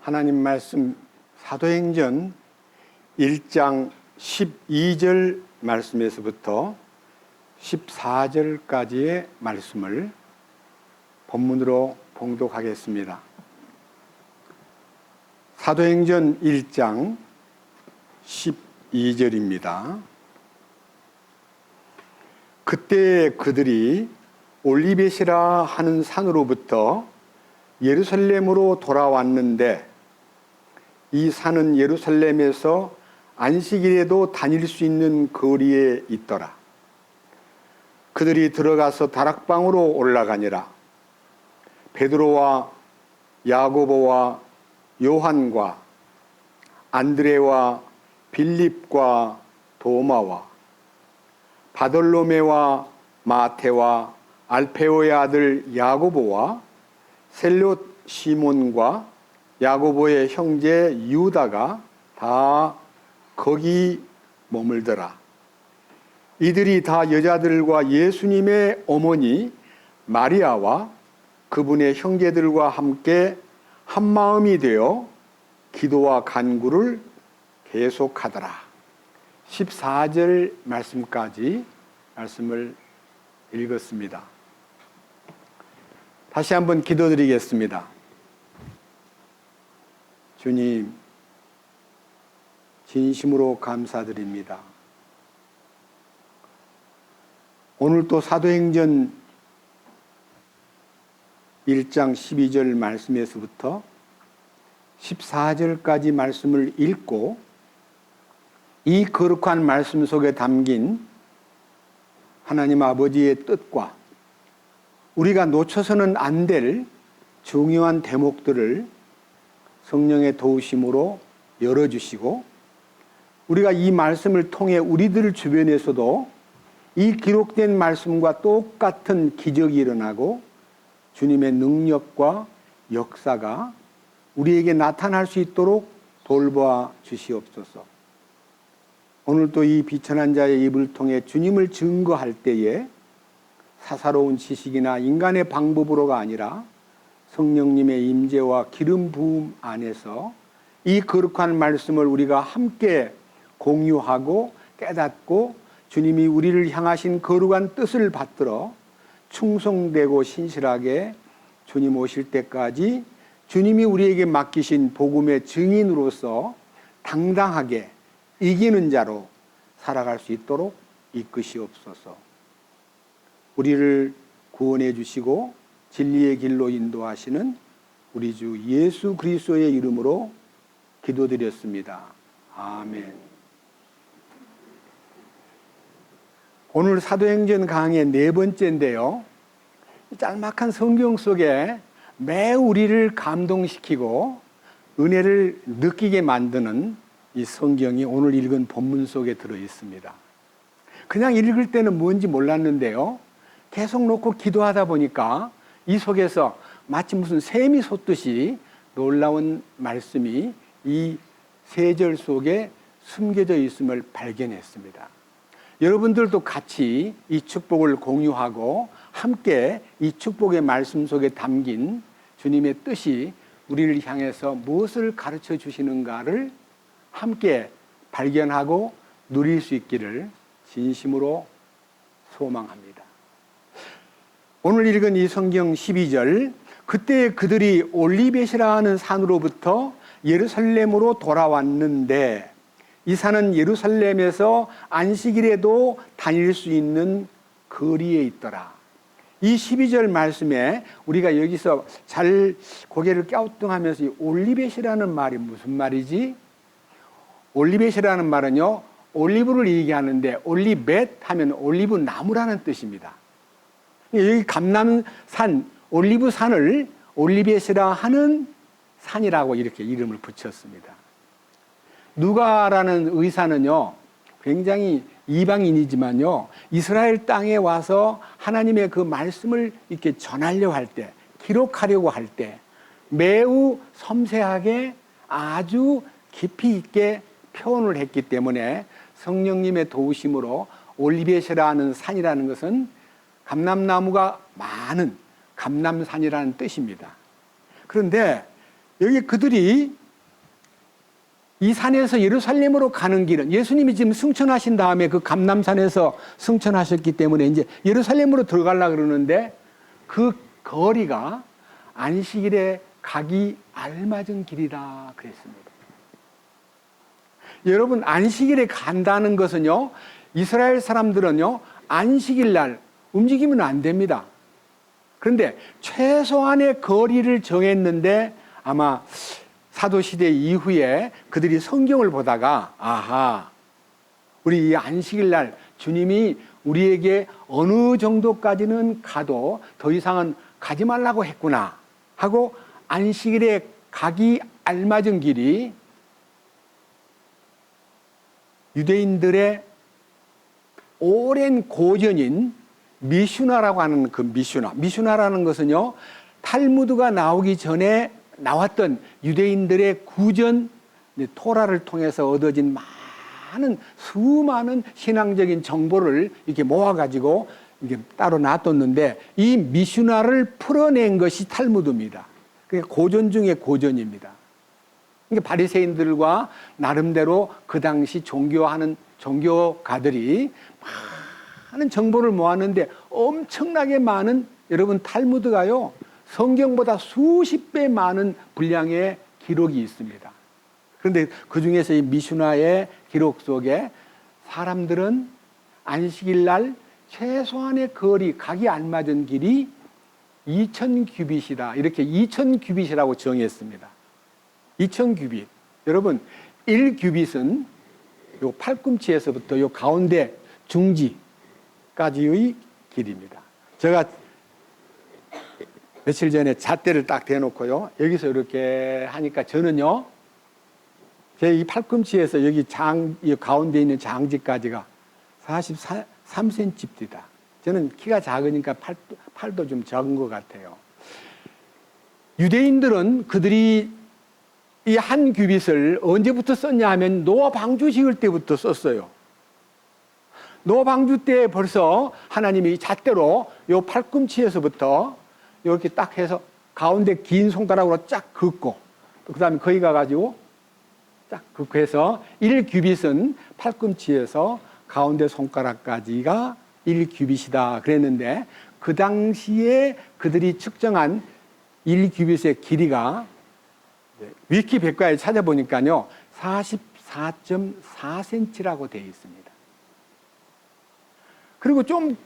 하나님 말씀 사도행전 1장 12절 말씀에서부터 14절까지의 말씀을 본문으로 봉독하겠습니다. 사도행전 1장 12절입니다. 그때 그들이 올리벳이라 하는 산으로부터 예루살렘으로 돌아왔는데 이 산은 예루살렘에서 안식일에도 다닐 수 있는 거리에 있더라. 그들이 들어가서 다락방으로 올라가니라. 베드로와 야고보와 요한과 안드레와 빌립과 도마와 바돌로메와 마테와 알페오의 아들 야고보와 셀롯 시몬과 야고보의 형제 유다가 다 거기 머물더라. 이들이 다 여자들과 예수님의 어머니 마리아와 그분의 형제들과 함께 한마음이 되어 기도와 간구를 계속하더라. 14절 말씀까지 말씀을 읽었습니다. 다시 한번 기도드리겠습니다. 주님, 진심으로 감사드립니다. 오늘 또 사도행전 1장 12절 말씀에서부터 14절까지 말씀을 읽고 이 거룩한 말씀 속에 담긴 하나님 아버지의 뜻과 우리가 놓쳐서는 안 될 중요한 대목들을 성령의 도우심으로 열어주시고 우리가 이 말씀을 통해 우리들 주변에서도 이 기록된 말씀과 똑같은 기적이 일어나고 주님의 능력과 역사가 우리에게 나타날 수 있도록 돌보아 주시옵소서. 오늘도 이 비천한 자의 입을 통해 주님을 증거할 때에 사사로운 지식이나 인간의 방법으로가 아니라 성령님의 임재와 기름 부음 안에서 이 거룩한 말씀을 우리가 함께 공유하고 깨닫고 주님이 우리를 향하신 거룩한 뜻을 받들어 충성되고 신실하게 주님 오실 때까지 주님이 우리에게 맡기신 복음의 증인으로서 당당하게 이기는 자로 살아갈 수 있도록 이끄시옵소서. 우리를 구원해 주시고 진리의 길로 인도하시는 우리 주 예수 그리스도의 이름으로 기도드렸습니다. 아멘. 오늘 사도행전 강의 네 번째인데요. 짤막한 성경 속에 매우 우리를 감동시키고 은혜를 느끼게 만드는 이 성경이 오늘 읽은 본문 속에 들어 있습니다. 그냥 읽을 때는 뭔지 몰랐는데요. 계속 놓고 기도하다 보니까 이 속에서 마치 무슨 샘이 솟듯이 놀라운 말씀이 이 세 절 속에 숨겨져 있음을 발견했습니다. 여러분들도 같이 이 축복을 공유하고 함께 이 축복의 말씀 속에 담긴 주님의 뜻이 우리를 향해서 무엇을 가르쳐 주시는가를 함께 발견하고 누릴 수 있기를 진심으로 소망합니다. 오늘 읽은 이 성경 12절, 그때 그들이 올리벳이라 하는 산으로부터 예루살렘으로 돌아왔는데 이 산은 예루살렘에서 안식일에도 다닐 수 있는 거리에 있더라. 이 12절 말씀에 우리가 여기서 잘 고개를 갸우뚱하면서 이 올리벳이라는 말이 무슨 말이지? 올리벳이라는 말은요, 올리브를 얘기하는데 올리벳 하면 올리브 나무라는 뜻입니다. 여기 감람산, 올리브산을 올리벳이라 하는 산이라고 이렇게 이름을 붙였습니다. 누가라는 의사는요, 굉장히 이방인이지만요, 이스라엘 땅에 와서 하나님의 그 말씀을 이렇게 전하려고 할 때, 기록하려고 할 때 매우 섬세하게 아주 깊이 있게 표현을 했기 때문에 성령님의 도우심으로 올리벳이라는 산이라는 것은 감람나무가 많은 감람산이라는 뜻입니다. 그런데 여기 그들이 이 산에서 예루살렘으로 가는 길은 예수님이 지금 승천하신 다음에 그 감람산에서 승천하셨기 때문에 이제 예루살렘으로 들어가려고 그러는데 그 거리가 안식일에 가기 알맞은 길이다 그랬습니다. 여러분, 안식일에 간다는 것은요, 이스라엘 사람들은요, 안식일 날 움직이면 안 됩니다. 그런데 최소한의 거리를 정했는데 아마 사도시대 이후에 그들이 성경을 보다가 아하, 우리 이 안식일 날 주님이 우리에게 어느 정도까지는 가도 더 이상은 가지 말라고 했구나 하고 안식일에 가기 알맞은 길이 유대인들의 오랜 고전인 미슈나라고 하는 그 미슈나라는 것은요, 탈무드가 나오기 전에 나왔던 유대인들의 구전 토라를 통해서 얻어진 수많은 신앙적인 정보를 이렇게 모아가지고 이게 따로 놔뒀는데 이 미슈나를 풀어낸 것이 탈무드입니다. 그러니까 고전 중에 고전입니다. 그러니까 바리새인들과 나름대로 그 당시 종교하는 종교가들이 많은 정보를 모았는데 엄청나게 많은 여러분 탈무드가요 성경보다 수십 배 많은 분량의 기록이 있습니다. 그런데 그 중에서 이 미슈나의 기록 속에 사람들은 안식일 날 최소한의 거리 가기 알맞은 길이 2000규빗이다 이렇게 2000규빗이라고 정했습니다. 2000규빗. 여러분 1규빗은 요 팔꿈치에서부터 요 가운데 중지까지의 길입니다. 제가 며칠 전에 잣대를 딱 대놓고요. 여기서 이렇게 하니까 저는요. 제 이 팔꿈치에서 여기 이 가운데 있는 장지까지가 43cm입니다. 저는 키가 작으니까 팔도 좀 적은 것 같아요. 유대인들은 그들이 이 한 규빗을 언제부터 썼냐 하면 노아 방주 지을 때부터 썼어요. 노아 방주 때 벌써 하나님이 잣대로 요 팔꿈치에서부터 이렇게 딱 해서 가운데 긴 손가락으로 쫙 긋고 그 다음에 거기 가가지고 쫙 긋고 해서 1규빗은 팔꿈치에서 가운데 손가락까지가 1규빗이다 그랬는데 그 당시에 그들이 측정한 1규빗의 길이가 위키 백과에 찾아보니까요 44.4cm라고 되어 있습니다. 그리고 좀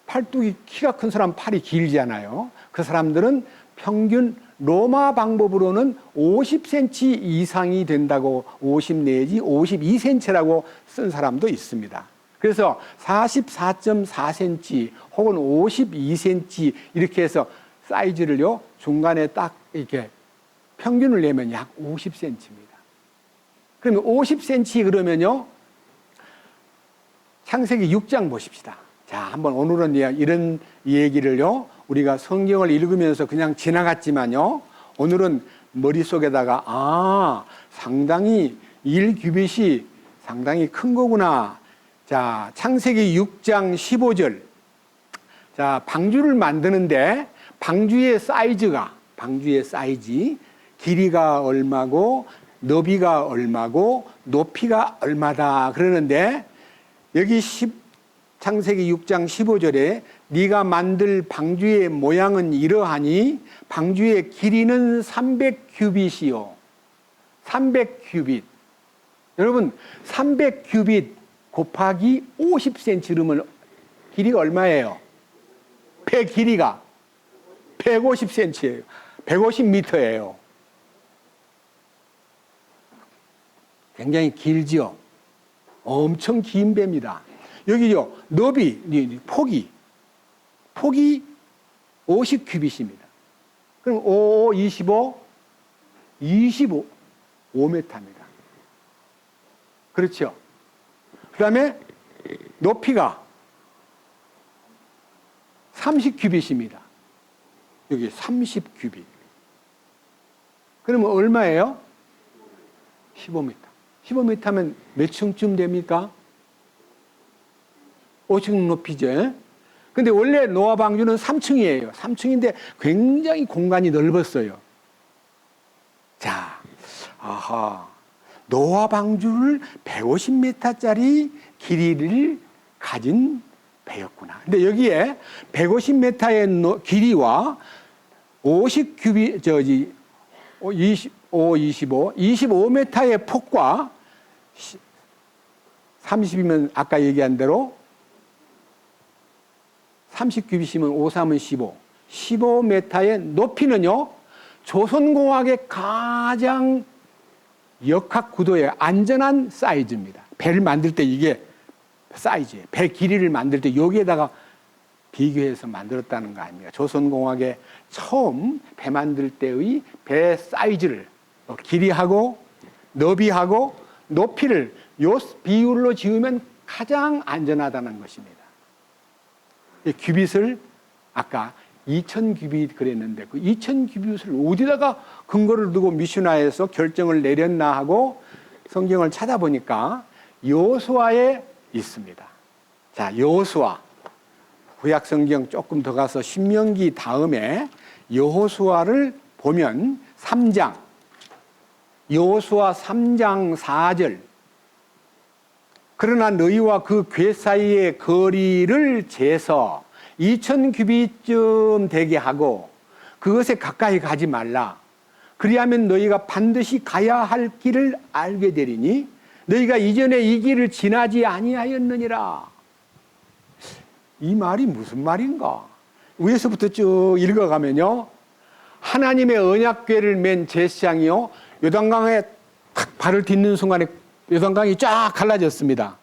팔뚝이 키가 큰 사람 팔이 길잖아요. 그 사람들은 평균 로마 방법으로는 50cm 이상이 된다고 50 내지 52cm라고 쓴 사람도 있습니다. 그래서 44.4cm 혹은 52cm 이렇게 해서 사이즈를요 중간에 딱 이렇게 평균을 내면 약 50cm입니다. 그러면 50cm 그러면요 창세기 6장 보십시다. 자, 한번 오늘은 이런 얘기를요 우리가 성경을 읽으면서 그냥 지나갔지만요 오늘은 머릿속에다가 상당히 1규빗이 상당히 큰 거구나. 자, 창세기 6장 15절. 자, 방주를 만드는데 방주의 사이즈 길이가 얼마고 너비가 얼마고 높이가 얼마다 그러는데 여기 창세기 6장 15절에 네가 만들 방주의 모양은 이러하니 방주의 길이는 300규빗이요. 300규빗. 여러분 300규빗 곱하기 50cm면 길이가 얼마예요? 배 길이가 150cm예요. 150m예요. 굉장히 길지요. 엄청 긴 배입니다. 여기요 너비 폭이 50규빗입니다. 그럼 5, 25, 5m입니다. 그렇죠? 그 다음에 높이가 30규빗입니다. 여기 30규빗. 그러면 얼마예요? 15m. 15m면 몇 층쯤 됩니까? 5층 높이죠. 근데 원래 노아 방주는 3층이에요. 3층인데 굉장히 공간이 넓었어요. 자, 아하. 노아 방주를 150m짜리 길이를 가진 배였구나. 근데 여기에 150m의 길이와 25m의 폭과 30이면 아까 얘기한 대로 30규빗이면 5, 3은 15. 15m의 높이는요, 조선공학의 가장 역학 구도의 안전한 사이즈입니다. 배를 만들 때 이게 사이즈예요. 배 길이를 만들 때 여기에다가 비교해서 만들었다는 거 아닙니까? 조선공학의 처음 배 만들 때의 배 사이즈를 길이하고 너비하고 높이를 요 비율로 지으면 가장 안전하다는 것입니다. 규빗을 아까 2000규빗 그랬는데 그 2000규빗을 어디다가 근거를 두고 미슈나에서 결정을 내렸나 하고 성경을 찾아보니까 여호수아에 있습니다. 자, 여호수아 구약 성경 조금 더 가서 신명기 다음에 여호수아를 보면 3장 여호수아 3장 4절 그러나 너희와 그 궤 사이의 거리를 재서 2000규빗쯤 되게 하고 그것에 가까이 가지 말라. 그리하면 너희가 반드시 가야 할 길을 알게 되리니 너희가 이전에 이 길을 지나지 아니하였느니라. 이 말이 무슨 말인가? 위에서부터 쭉 읽어가면요, 하나님의 언약궤를 맨 제사장이요 요단강에 탁 발을 딛는 순간에 요단강이 쫙 갈라졌습니다.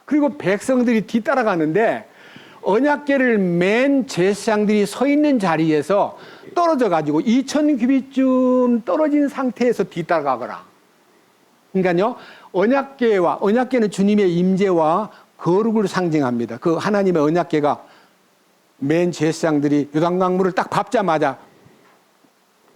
그리고 백성들이 뒤따라가는데 언약궤를 맨 제사장들이 서 있는 자리에서 떨어져 가지고 2000규빗쯤 떨어진 상태에서 뒤따라가거라. 그러니까요, 언약궤는 주님의 임재와 거룩을 상징합니다. 그 하나님의 언약궤가 맨 제사장들이 요단강물을 딱 밟자마자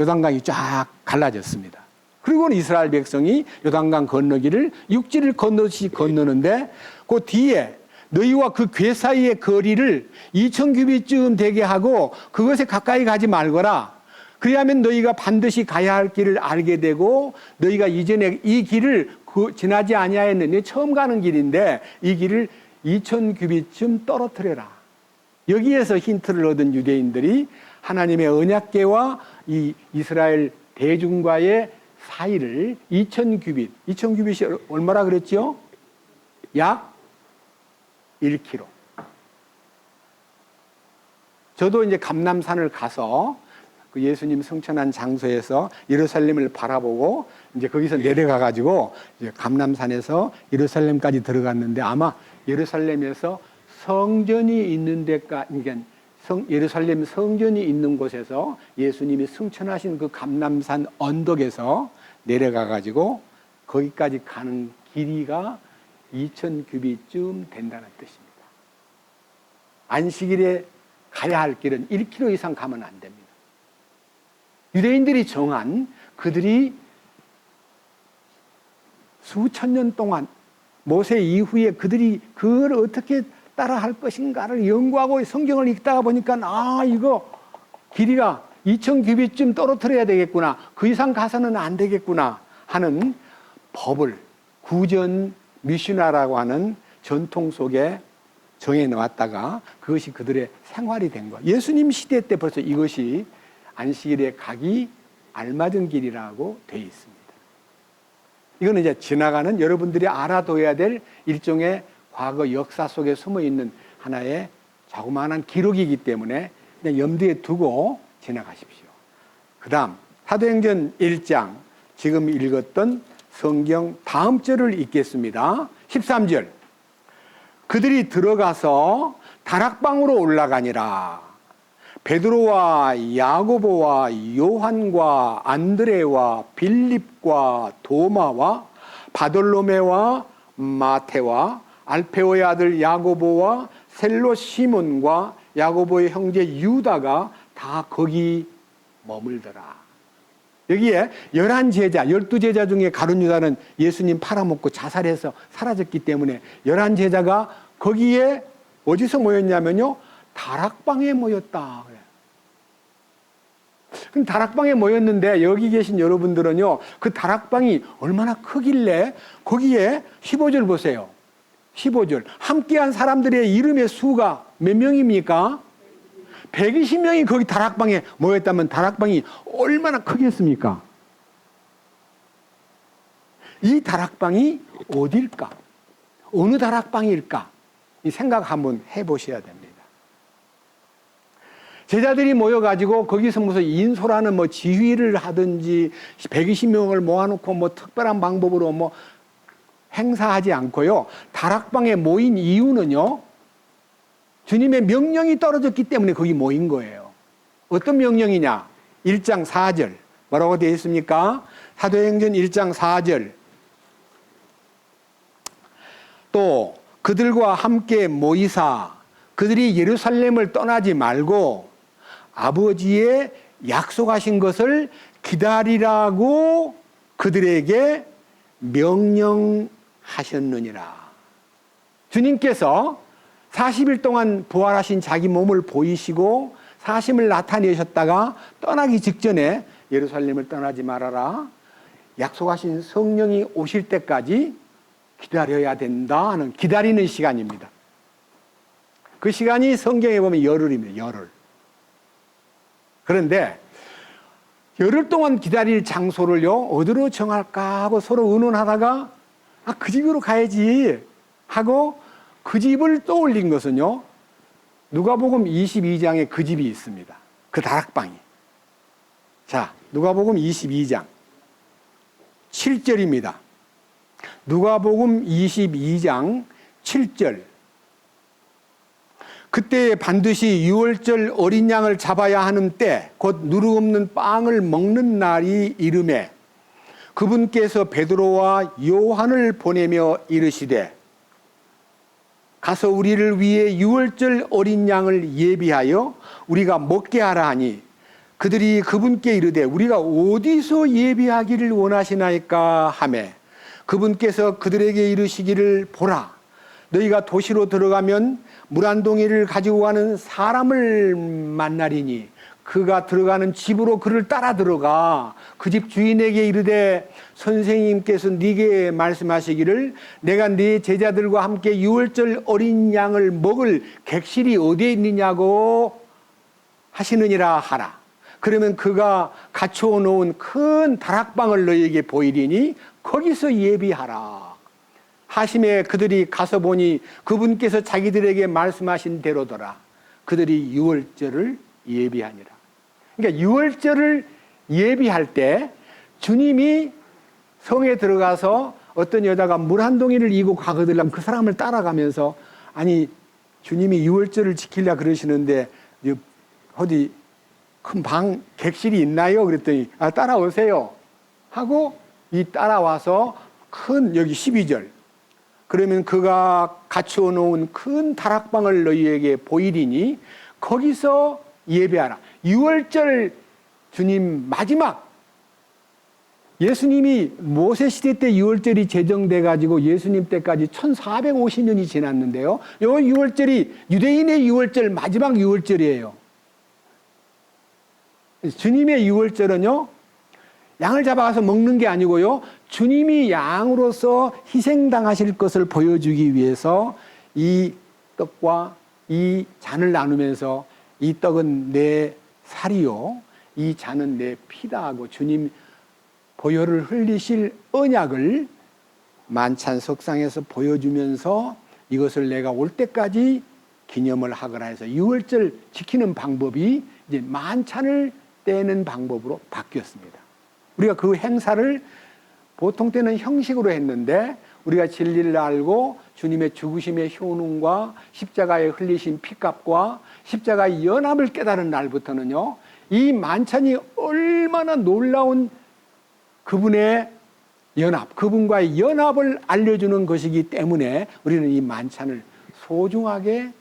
요단강이 쫙 갈라졌습니다. 그리고는 이스라엘 백성이 요단강 건너기를 육지를 건너듯이 건너는데 그 뒤에 너희와 그 궤 사이의 거리를 2000규빗쯤 되게 하고 그것에 가까이 가지 말거라. 그리하면 너희가 반드시 가야 할 길을 알게 되고 너희가 이전에 이 길을 지나지 아니하였느니 처음 가는 길인데 이 길을 2000규빗쯤 떨어뜨려라. 여기에서 힌트를 얻은 유대인들이 하나님의 언약궤와 이 이스라엘 대중과의 사이를 2000규빗, 2000규빗이 얼마나 그랬죠? 약 1km. 저도 이제 감람산을 가서 그 예수님 성천한 장소에서 예루살렘을 바라보고 이제 거기서 내려가 가지고 이제 감람산에서 예루살렘까지 들어갔는데 아마 예루살렘에서 성전이 있는 데가 그러니까 예루살렘 성전이 있는 곳에서 예수님이 승천하신 그 감람산 언덕에서 내려가 가지고 거기까지 가는 길이가 2000규빗쯤 된다는 뜻입니다. 안식일에 가야 할 길은 1km 이상 가면 안 됩니다. 유대인들이 정한 그들이 수천 년 동안 모세 이후에 그들이 그걸 어떻게 따라 할 것인가를 연구하고 성경을 읽다가 보니까 이거 길이가 2000규빗쯤 떨어뜨려야 되겠구나. 그 이상 가서는 안 되겠구나 하는 법을 구전 미슈나라고 하는 전통 속에 정해 놓았다가 그것이 그들의 생활이 된 거예요. 예수님 시대 때 벌써 이것이 안식일에 가기 알맞은 길이라고 되어 있습니다. 이거는 이제 지나가는 여러분들이 알아둬야 될 일종의 과거 역사 속에 숨어 있는 하나의 자그마한 기록이기 때문에 그냥 염두에 두고 지나가십시오. 그 다음 사도행전 1장 지금 읽었던 성경 다음 절을 읽겠습니다. 13절 그들이 들어가서 다락방으로 올라가니라. 베드로와 야고보와 요한과 안드레와 빌립과 도마와 바돌로메와 마테와 알페오의 아들 야고보와 셀로 시몬과 야고보의 형제 유다가 다 거기 머물더라. 여기에 11제자, 12제자 중에 가룟 유다는 예수님 팔아먹고 자살해서 사라졌기 때문에 11제자가 거기에 어디서 모였냐면요, 다락방에 모였다. 그럼 다락방에 모였는데 여기 계신 여러분들은요, 그 다락방이 얼마나 크길래 거기에 15절 보세요. 15절. 함께한 사람들의 이름의 수가 몇 명입니까? 120명이 거기 다락방에 모였다면 다락방이 얼마나 크겠습니까? 이 다락방이 어딜까? 어느 다락방일까? 이 생각 한번 해보셔야 됩니다. 제자들이 모여가지고 거기서 무슨 인솔하는 뭐 지휘를 하든지 120명을 모아놓고 뭐 특별한 방법으로 뭐 행사하지 않고요. 다락방에 모인 이유는요, 주님의 명령이 떨어졌기 때문에 거기 모인 거예요. 어떤 명령이냐? 1장 4절. 뭐라고 되어 있습니까? 사도행전 1장 4절. 또 그들과 함께 모이사 그들이 예루살렘을 떠나지 말고 아버지의 약속하신 것을 기다리라고 그들에게 명령하셨느니라. 주님께서 40일 동안 부활하신 자기 몸을 보이시고 사심을 나타내셨다가 떠나기 직전에 예루살렘을 떠나지 말아라, 약속하신 성령이 오실 때까지 기다려야 된다 하는 기다리는 시간입니다. 그 시간이 성경에 보면 열흘입니다. 열흘. 그런데 열흘 동안 기다릴 장소를요, 어디로 정할까 하고 서로 의논하다가 그 집으로 가야지 하고 그 집을 떠올린 것은요, 누가복음 22장에 그 집이 있습니다. 그 다락방이. 자, 누가복음 22장 7절입니다. 누가복음 22장 7절. 그때 반드시 유월절 어린 양을 잡아야 하는 때 곧 누룩 없는 빵을 먹는 날이 이르매 그분께서 베드로와 요한을 보내며 이르시되 가서 우리를 위해 유월절 어린 양을 예비하여 우리가 먹게 하라 하니 그들이 그분께 이르되 우리가 어디서 예비하기를 원하시나이까 하매 그분께서 그들에게 이르시기를 보라, 너희가 도시로 들어가면 물 한 동이를 가지고 가는 사람을 만나리니 그가 들어가는 집으로 그를 따라 들어가 그 집 주인에게 이르되 선생님께서 네게 말씀하시기를 내가 네 제자들과 함께 유월절 어린 양을 먹을 객실이 어디에 있느냐고 하시느니라 하라. 그러면 그가 갖추어 놓은 큰 다락방을 너희에게 보이리니 거기서 예비하라 하심에 그들이 가서 보니 그분께서 자기들에게 말씀하신 대로더라. 그들이 유월절을 예비하니라. 그러니까 유월절을 예비할 때 주님이 성에 들어가서 어떤 여자가 물 한 동이를 이고 가거들라면 그 사람을 따라가면서 아니 주님이 유월절을 지키려 그러시는데 어디 큰 방 객실이 있나요? 그랬더니 따라오세요 하고 이 따라와서 큰 여기 12절 그러면 그가 갖추어 놓은 큰 다락방을 너희에게 보이리니 거기서 예배하라. 유월절 주님 마지막 예수님이 모세 시대 때 유월절이 제정돼 가지고 예수님 때까지 1450년이 지났는데요. 이 유월절이 유대인의 유월절 마지막 유월절이에요. 주님의 유월절은요, 양을 잡아가서 먹는 게 아니고요, 주님이 양으로서 희생당하실 것을 보여주기 위해서 이 떡과 이 잔을 나누면서 이 떡은 내 살이요, 이 잔은 내 피다 하고 주님 보혈을 흘리실 언약을 만찬 석상에서 보여주면서 이것을 내가 올 때까지 기념을 하거라 해서 유월절 지키는 방법이 이제 만찬을 떼는 방법으로 바뀌었습니다. 우리가 그 행사를 보통 때는 형식으로 했는데 우리가 진리를 알고 주님의 죽으심의 효능과 십자가에 흘리신 피값과 십자가의 연합을 깨달은 날부터는요, 이 만찬이 얼마나 놀라운 그분의 연합, 그분과의 연합을 알려주는 것이기 때문에 우리는 이 만찬을 소중하게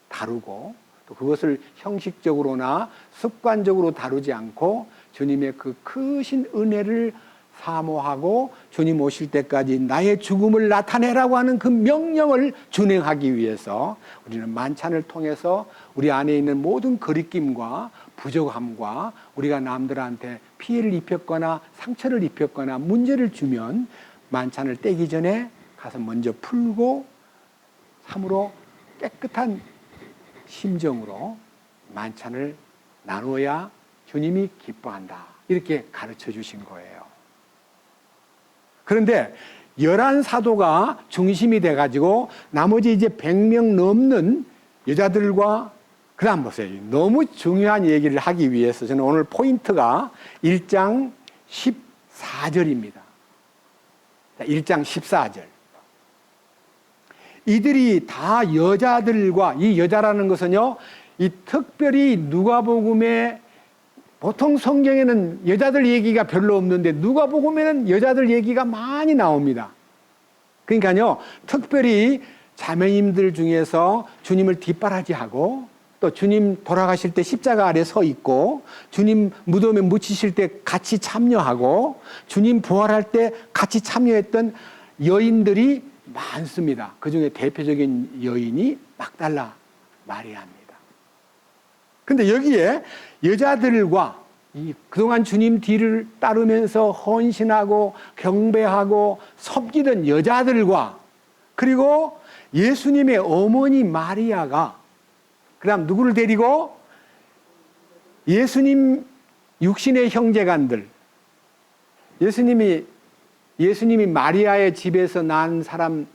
다루고 또 그것을 형식적으로나 습관적으로 다루지 않고 주님의 그 크신 은혜를 사모하고 주님 오실 때까지 나의 죽음을 나타내라고 하는 그 명령을 준행하기 위해서 우리는 만찬을 통해서 우리 안에 있는 모든 거리낌과 부족함과 우리가 남들한테 피해를 입혔거나 상처를 입혔거나 문제를 주면 만찬을 떼기 전에 가서 먼저 풀고 참으로 깨끗한 심정으로 만찬을 나누어야 주님이 기뻐한다. 이렇게 가르쳐 주신 거예요. 그런데 11사도가 중심이 돼가지고 나머지 이제 100명 넘는 여자들과 그 다음 보세요. 너무 중요한 얘기를 하기 위해서 저는 오늘 포인트가 1장 14절입니다. 1장 14절. 이들이 다 여자들과, 이 여자라는 것은요, 이 특별히 누가복음에 보통 성경에는 여자들 얘기가 별로 없는데 누가복음에는 여자들 얘기가 많이 나옵니다. 그러니까요, 특별히 자매님들 중에서 주님을 뒷바라지하고 또 주님 돌아가실 때 십자가 아래 서 있고 주님 무덤에 묻히실 때 같이 참여하고 주님 부활할 때 같이 참여했던 여인들이 많습니다. 그 중에 대표적인 여인이 막달라 마리아입니다. 근데 여기에 여자들과 그동안 주님 뒤를 따르면서 헌신하고 경배하고 섬기던 여자들과 그리고 예수님의 어머니 마리아가 그다음 누구를 데리고 예수님 육신의 형제간들 예수님이 마리아의 집에서 낳은 사람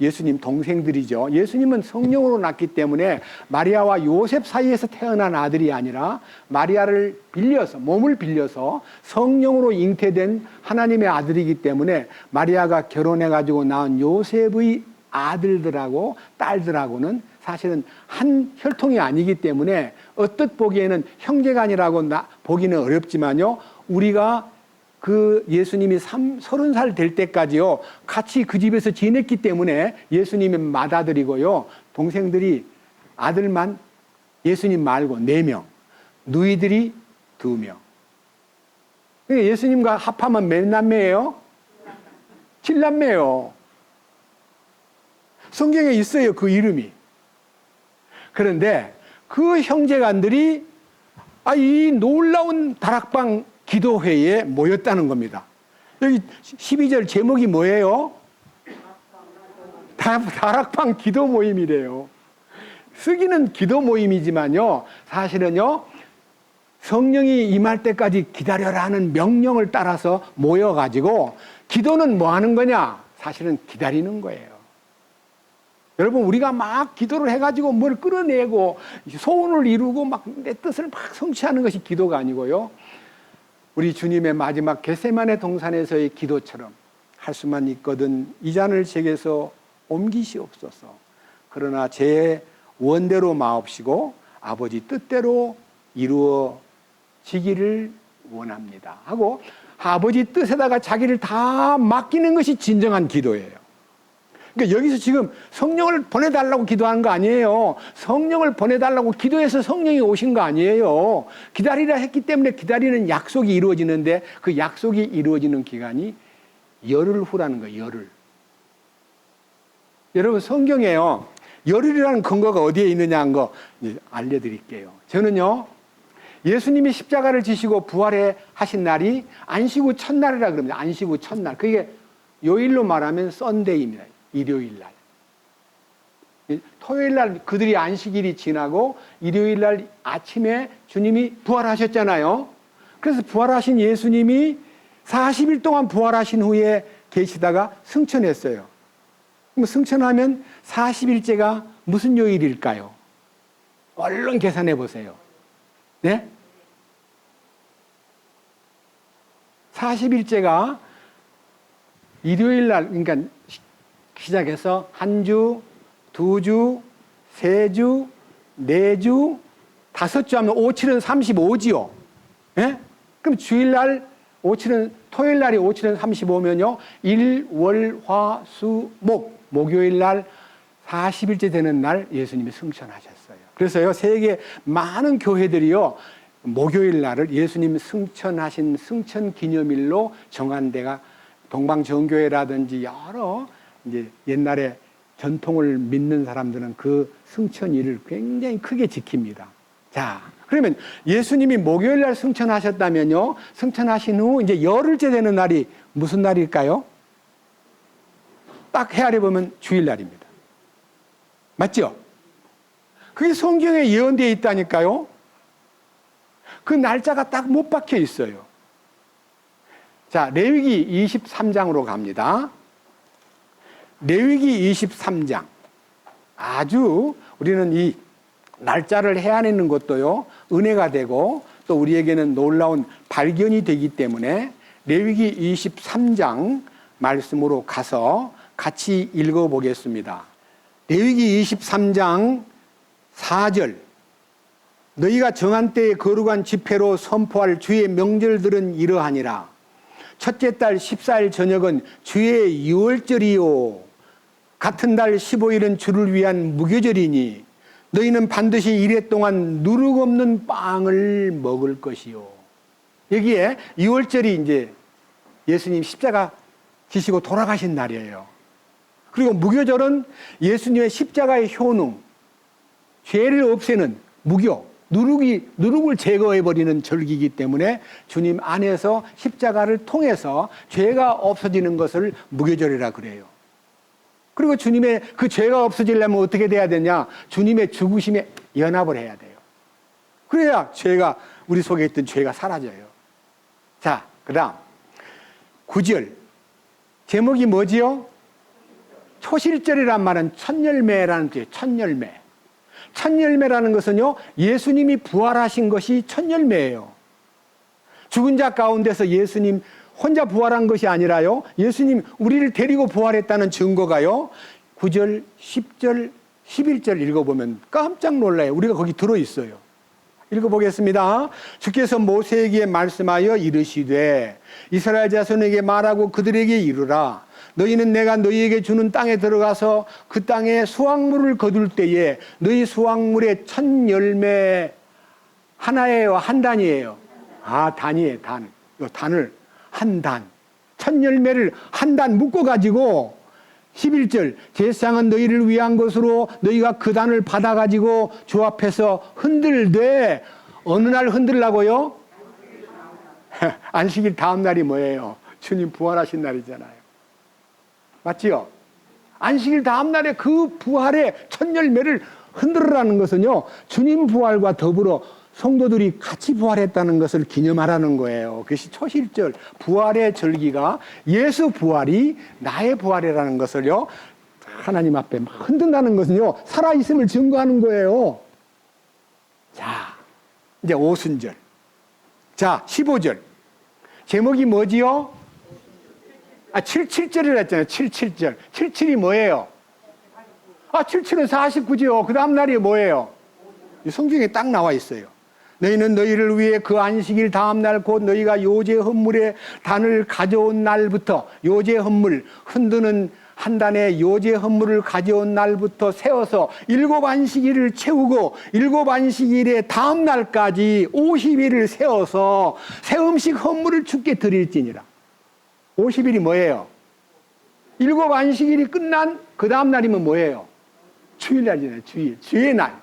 예수님 동생들이죠. 예수님은 성령으로 낳기 때문에 마리아와 요셉 사이에서 태어난 아들이 아니라 마리아를 빌려서 몸을 빌려서 성령으로 잉태된 하나님의 아들이기 때문에 마리아가 결혼해가지고 낳은 요셉의 아들들하고 딸들하고는 사실은 한 혈통이 아니기 때문에 어떻게 보기에는 형제간이라고 보기는 어렵지만요. 우리가 그 예수님이 30살 될 때까지요, 같이 그 집에서 지냈기 때문에 예수님의 맏아들이고요, 동생들이 아들만 예수님 말고 4명, 누이들이 2명. 예수님과 합하면 몇 남매예요? 7남매예요. 성경에 있어요, 그 이름이. 그런데 그 형제간들이 이 놀라운 다락방 기도회에 모였다는 겁니다. 여기 12절 제목이 뭐예요? 다락방 기도 모임이래요. 쓰기는 기도 모임이지만요, 사실은요, 성령이 임할 때까지 기다려라 하는 명령을 따라서 모여가지고 기도는 뭐 하는 거냐? 사실은 기다리는 거예요. 여러분, 우리가 막 기도를 해가지고 뭘 끌어내고 소원을 이루고 막 내 뜻을 막 성취하는 것이 기도가 아니고요, 우리 주님의 마지막 겟세마네 동산에서의 기도처럼 할 수만 있거든 이 잔을 제게서 옮기시옵소서. 그러나 제 원대로 마옵시고 아버지 뜻대로 이루어지기를 원합니다 하고 아버지 뜻에다가 자기를 다 맡기는 것이 진정한 기도예요. 그러니까 여기서 지금 성령을 보내달라고 기도하는 거 아니에요. 성령을 보내달라고 기도해서 성령이 오신 거 아니에요. 기다리라 했기 때문에 기다리는 약속이 이루어지는데 그 약속이 이루어지는 기간이 열흘 후라는 거예요. 열흘. 여러분, 성경에요, 열흘이라는 근거가 어디에 있느냐 하는 거 알려드릴게요. 저는요, 예수님이 십자가를 지시고 부활해 하신 날이 안식 후 첫날이라 그럽니다. 안식 후 첫날. 그게 요일로 말하면 썬데이입니다. 일요일 날. 토요일 날 그들이 안식일이 지나고 일요일 날 아침에 주님이 부활하셨잖아요. 그래서 부활하신 예수님이 40일 동안 부활하신 후에 계시다가 승천했어요. 그럼 승천하면 40일째가 무슨 요일일까요? 얼른 계산해 보세요. 네? 40일째가 일요일 날, 그러니까 시작해서 한 주, 2주, 3주, 4주, 5주 하면 5, 7은 35지요. 예? 그럼 주일날, 토요일 날이 5, 7은 35면요, 일, 월, 화, 수, 목, 목요일 날 40일째 되는 날 예수님이 승천하셨어요. 그래서요, 세계 많은 교회들이요, 목요일 날을 예수님 승천하신 승천 기념일로 정한 데가 동방정교회라든지 여러 이제 옛날에 전통을 믿는 사람들은 그 승천일을 굉장히 크게 지킵니다. 자, 그러면 예수님이 목요일 날 승천하셨다면요, 승천하신 후 이제 열흘째 되는 날이 무슨 날일까요? 딱 헤아려 보면 주일 날입니다. 맞죠? 그게 성경에 예언되어 있다니까요. 그 날짜가 딱 못 박혀 있어요. 자, 레위기 23장으로 갑니다. 레위기 23장. 아주 우리는 이 날짜를 헤아내는 것도요, 은혜가 되고 또 우리에게는 놀라운 발견이 되기 때문에 레위기 23장 말씀으로 가서 같이 읽어보겠습니다. 레위기 23장 4절. 너희가 정한 때에 거룩한 집회로 선포할 주의 명절들은 이러하니라. 첫째 달 14일 저녁은 주의 유월절이요. 같은 달 15일은 주를 위한 무교절이니 너희는 반드시 이래 동안 누룩 없는 빵을 먹을 것이요. 여기에 유월절이 이제 예수님 십자가 지시고 돌아가신 날이에요. 그리고 무교절은 예수님의 십자가의 효능, 죄를 없애는 무교, 누룩을 제거해버리는 절기이기 때문에 주님 안에서 십자가를 통해서 죄가 없어지는 것을 무교절이라 그래요. 그리고 주님의 그 죄가 없어지려면 어떻게 돼야 되냐? 주님의 죽으심에 연합을 해야 돼요. 그래야 죄가, 우리 속에 있던 죄가 사라져요. 자, 그 다음 9절 제목이 뭐지요? 초실절이란 말은 첫열매라는 뜻이에요. 첫열매. 첫열매라는 것은요, 예수님이 부활하신 것이 첫열매예요. 죽은 자 가운데서 예수님 혼자 부활한 것이 아니라요, 예수님 우리를 데리고 부활했다는 증거가요, 9절, 10절, 11절 읽어보면 깜짝 놀라요. 우리가 거기 들어있어요. 읽어보겠습니다. 주께서 모세에게 말씀하여 이르시되 이스라엘 자손에게 말하고 그들에게 이르라. 너희는 내가 너희에게 주는 땅에 들어가서 그 땅에 수확물을 거둘 때에 너희 수확물의 첫 열매 하나예요, 한 단이에요? 아, 단이에요, 단. 이 단을 한 단, 첫 열매를 한 단 묶어가지고 11절 제사장은 너희를 위한 것으로 너희가 그 단을 받아가지고 주 앞에서 흔들되 어느 날 흔들라고요? 안식일 다음 날이 뭐예요? 주님 부활하신 날이잖아요. 맞지요? 안식일 다음 날에 그 부활의 첫 열매를 흔들으라는 것은요, 주님 부활과 더불어 성도들이 같이 부활했다는 것을 기념하라는 거예요. 그것이 초실절, 부활의 절기가 예수 부활이 나의 부활이라는 것을요, 하나님 앞에 막 흔든다는 것은요, 살아있음을 증거하는 거예요. 자, 이제 오순절. 자, 15절. 제목이 뭐지요? 77절이라 했잖아요. 77절. 77이 뭐예요? 77은 49지요. 그 다음 날이 뭐예요? 성경에 딱 나와 있어요. 너희는 너희를 위해 그 안식일 다음 날 곧 너희가 요제 헌물의 단을 가져온 날부터, 요제 헌물, 흔드는 한 단의 요제 헌물을 가져온 날부터 세워서 7 안식일을 채우고 7 안식일의 다음 날까지 50일을 세워서 새 음식 헌물을 주께 드릴지니라. 50일이 뭐예요? 7 안식일이 끝난 그 다음 날이면 뭐예요? 주일날이잖아요. 주의 날,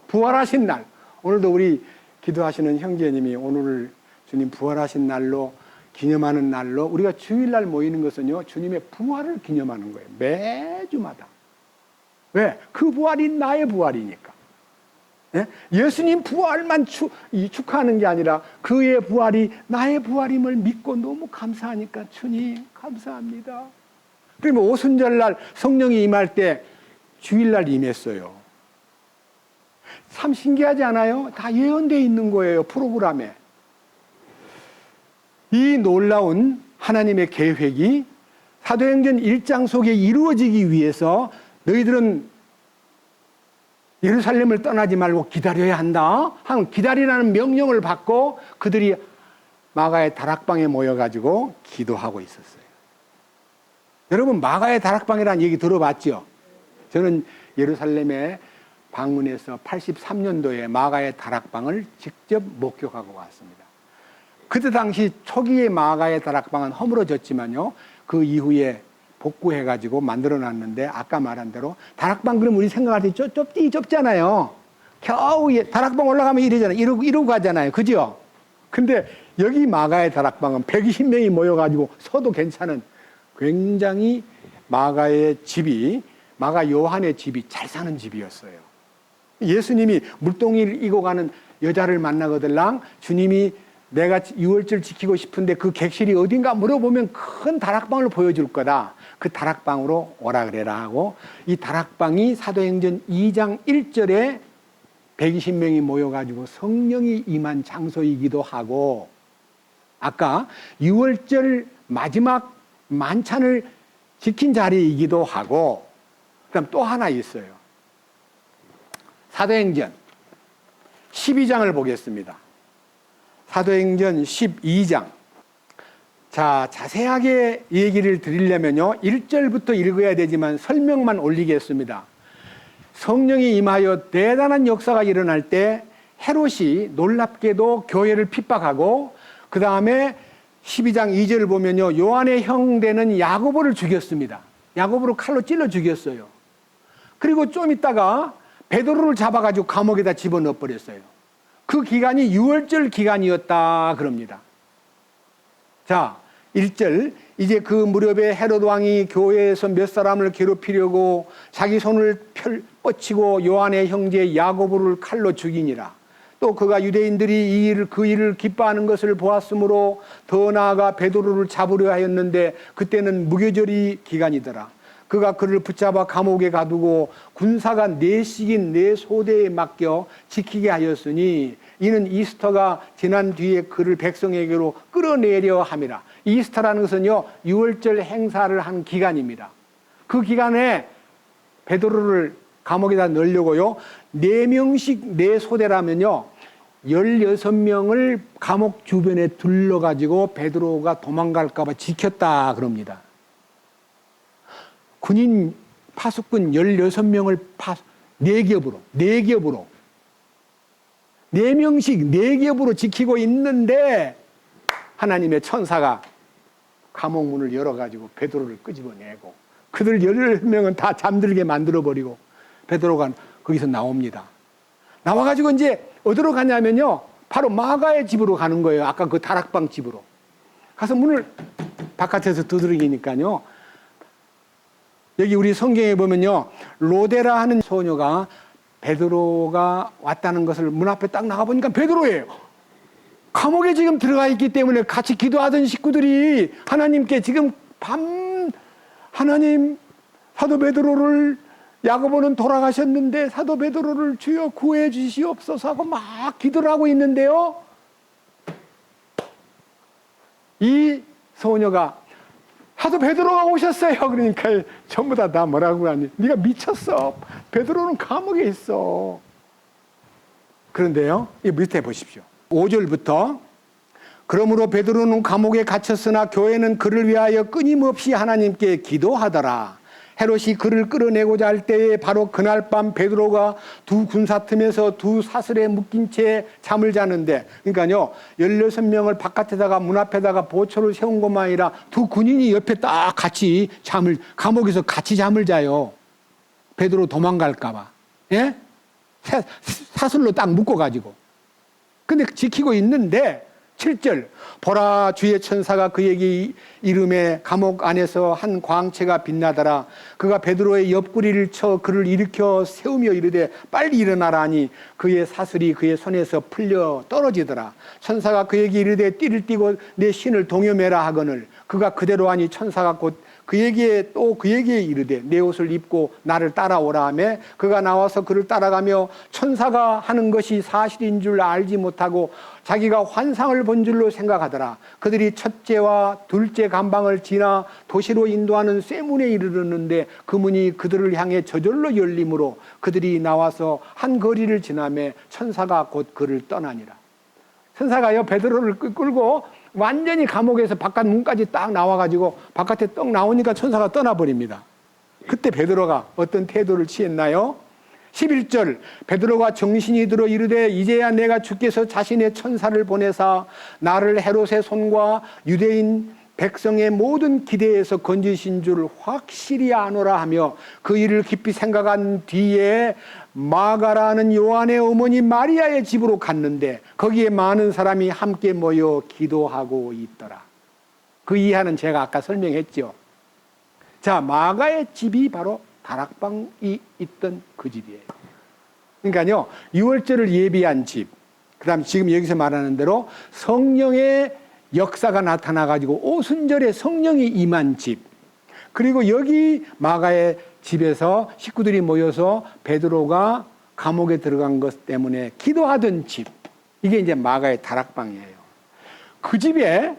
부활하신 날. 오늘도 우리 기도하시는 형제님이 오늘을 주님 부활하신 날로 기념하는 날로, 우리가 주일날 모이는 것은요, 주님의 부활을 기념하는 거예요. 매주마다. 왜? 그 부활이 나의 부활이니까. 예? 예수님 부활만 축하하는 게 아니라 그의 부활이 나의 부활임을 믿고 너무 감사하니까 주님 감사합니다. 그러면 오순절날 성령이 임할 때 주일날 임했어요. 참 신기하지 않아요? 다 예언되어 있는 거예요, 프로그램에. 이 놀라운 하나님의 계획이 사도행전 1장 속에 이루어지기 위해서 너희들은 예루살렘을 떠나지 말고 기다려야 한다 하는 기다리라는 명령을 받고 그들이 마가의 다락방에 모여가지고 기도하고 있었어요. 여러분, 마가의 다락방이라는 얘기 들어봤죠? 저는 예루살렘에 방문해서 83년도에 마가의 다락방을 직접 목격하고 왔습니다. 그때 당시 초기의 마가의 다락방은 허물어졌지만요, 그 이후에 복구해가지고 만들어놨는데, 아까 말한 대로 다락방 그러면 우리 생각할 때 좁잖아요. 겨우 다락방 올라가면 이러잖아요. 이러고 가잖아요. 그죠? 근데 여기 마가의 다락방은 120명이 모여가지고 서도 괜찮은, 굉장히 마가의 집이, 마가 요한의 집이 잘 사는 집이었어요. 예수님이 물동이를 이고 가는 여자를 만나거들랑 주님이 내가 유월절 지키고 싶은데 그 객실이 어딘가 물어보면 큰 다락방을 보여줄 거다. 그 다락방으로 오라 그래라 하고, 이 다락방이 사도행전 2장 1절에 120명이 모여가지고 성령이 임한 장소이기도 하고, 아까 유월절 마지막 만찬을 지킨 자리이기도 하고, 그다음 또 하나 있어요. 사도행전 12장을 보겠습니다. 사도행전 12장. 자, 자세하게 얘기를 드리려면요, 1절부터 읽어야 되지만 설명만 올리겠습니다. 성령이 임하여 대단한 역사가 일어날 때 헤롯이 놀랍게도 교회를 핍박하고, 그 다음에 12장 2절을 보면요, 요한의 형 되는 야고보를 죽였습니다. 야고보를 칼로 찔러 죽였어요. 그리고 좀 있다가 베드로를 잡아가지고 감옥에다 집어넣어 버렸어요. 그 기간이 유월절 기간이었다 그럽니다. 자, 1절, 이제 그 무렵에 헤롯 왕이 교회에서 몇 사람을 괴롭히려고 자기 손을 뻗치고 요한의 형제 야고보를 칼로 죽이니라. 또 그가 유대인들이 그 일을 기뻐하는 것을 보았으므로 더 나아가 베드로를 잡으려 하였는데 그때는 무교절이 기간이더라. 그가 그를 붙잡아 감옥에 가두고 군사가 4씩인 4소대에 맡겨 지키게 하였으니 이는 이스터가 지난 뒤에 그를 백성에게로 끌어내려 함이라. 이스터라는 것은요, 유월절 행사를 한 기간입니다. 그 기간에 베드로를 감옥에다 넣으려고요, 4명씩 4소대라면요 16명을 감옥 주변에 둘러가지고 베드로가 도망갈까 봐 지켰다 그럽니다. 군인 파수꾼 16명을 4겹으로 4명씩 4겹으로 지키고 있는데 하나님의 천사가 감옥문을 열어가지고 베드로를 끄집어내고 그들 16명은 다 잠들게 만들어버리고 베드로가 거기서 나옵니다. 나와가지고 이제 어디로 가냐면요, 바로 마가의 집으로 가는 거예요. 아까 그 다락방 집으로 가서 문을 바깥에서 두드리니까요, 여기 우리 성경에 보면요, 로데라 하는 소녀가 베드로가 왔다는 것을 문 앞에 딱 나가보니까 베드로예요. 감옥에 지금 들어가 있기 때문에 같이 기도하던 식구들이 하나님께 지금 하나님, 사도 베드로를, 야고보는 돌아가셨는데 사도 베드로를 주여 구해 주시옵소서 하고 막 기도를 하고 있는데요, 이 소녀가 사도 베드로가 오셨어요. 그러니까 전부 다 뭐라고 하니, 네가 미쳤어. 베드로는 감옥에 있어. 그런데요, 이 밑에 보십시오. 5절부터 그러므로 베드로는 감옥에 갇혔으나 교회는 그를 위하여 끊임없이 하나님께 기도하더라. 헤롯이 그를 끌어내고자 할 때에 바로 그날 밤 베드로가 두 군사 틈에서 두 사슬에 묶인 채 잠을 자는데, 그러니까요 16명을 바깥에다가 문 앞에다가 보초를 세운 것만 아니라 두 군인이 옆에 딱 같이 감옥에서 같이 잠을 자요. 베드로 도망갈까 봐. 예? 사슬로 딱 묶어가지고. 근데 지키고 있는데 7절, 보라 주의 천사가 그에게 이름에 감옥 안에서 한 광채가 빛나더라. 그가 베드로의 옆구리를 쳐 그를 일으켜 세우며 이르되 빨리 일어나라 하니 그의 사슬이 그의 손에서 풀려 떨어지더라. 천사가 그에게 이르되 띠를 띠고 내 신을 동여매라 하거늘 그가 그대로 하니 천사가 곧 그에게 이르되 내 옷을 입고 나를 따라오라 하며 그가 나와서 그를 따라가며 천사가 하는 것이 사실인 줄 알지 못하고 자기가 환상을 본 줄로 생각하더라. 그들이 첫째와 둘째 감방을 지나 도시로 인도하는 쇠문에 이르렀는데 그 문이 그들을 향해 저절로 열림으로 그들이 나와서 한 거리를 지나매 천사가 곧 그를 떠나니라. 천사가요 베드로를 끌고 완전히 감옥에서 바깥 문까지 딱 나와가지고 바깥에 떡 나오니까 천사가 떠나버립니다. 그때 베드로가 어떤 태도를 취했나요? 11절 베드로가 정신이 들어 이르되 이제야 내가 주께서 자신의 천사를 보내사 나를 헤롯의 손과 유대인 백성의 모든 기대에서 건지신 줄 확실히 아노라 하며 그 일을 깊이 생각한 뒤에 마가라는 요한의 어머니 마리아의 집으로 갔는데 거기에 많은 사람이 함께 모여 기도하고 있더라. 그 이하는 제가 아까 설명했죠. 자, 마가의 집이 바로 다락방이 있던 그 집이에요. 그러니까요, 유월절을 예비한 집, 그 다음 지금 여기서 말하는 대로 성령의 역사가 나타나가지고 오순절에 성령이 임한 집, 그리고 여기 마가의 집에서 식구들이 모여서 베드로가 감옥에 들어간 것 때문에 기도하던 집, 이게 이제 마가의 다락방이에요. 그 집에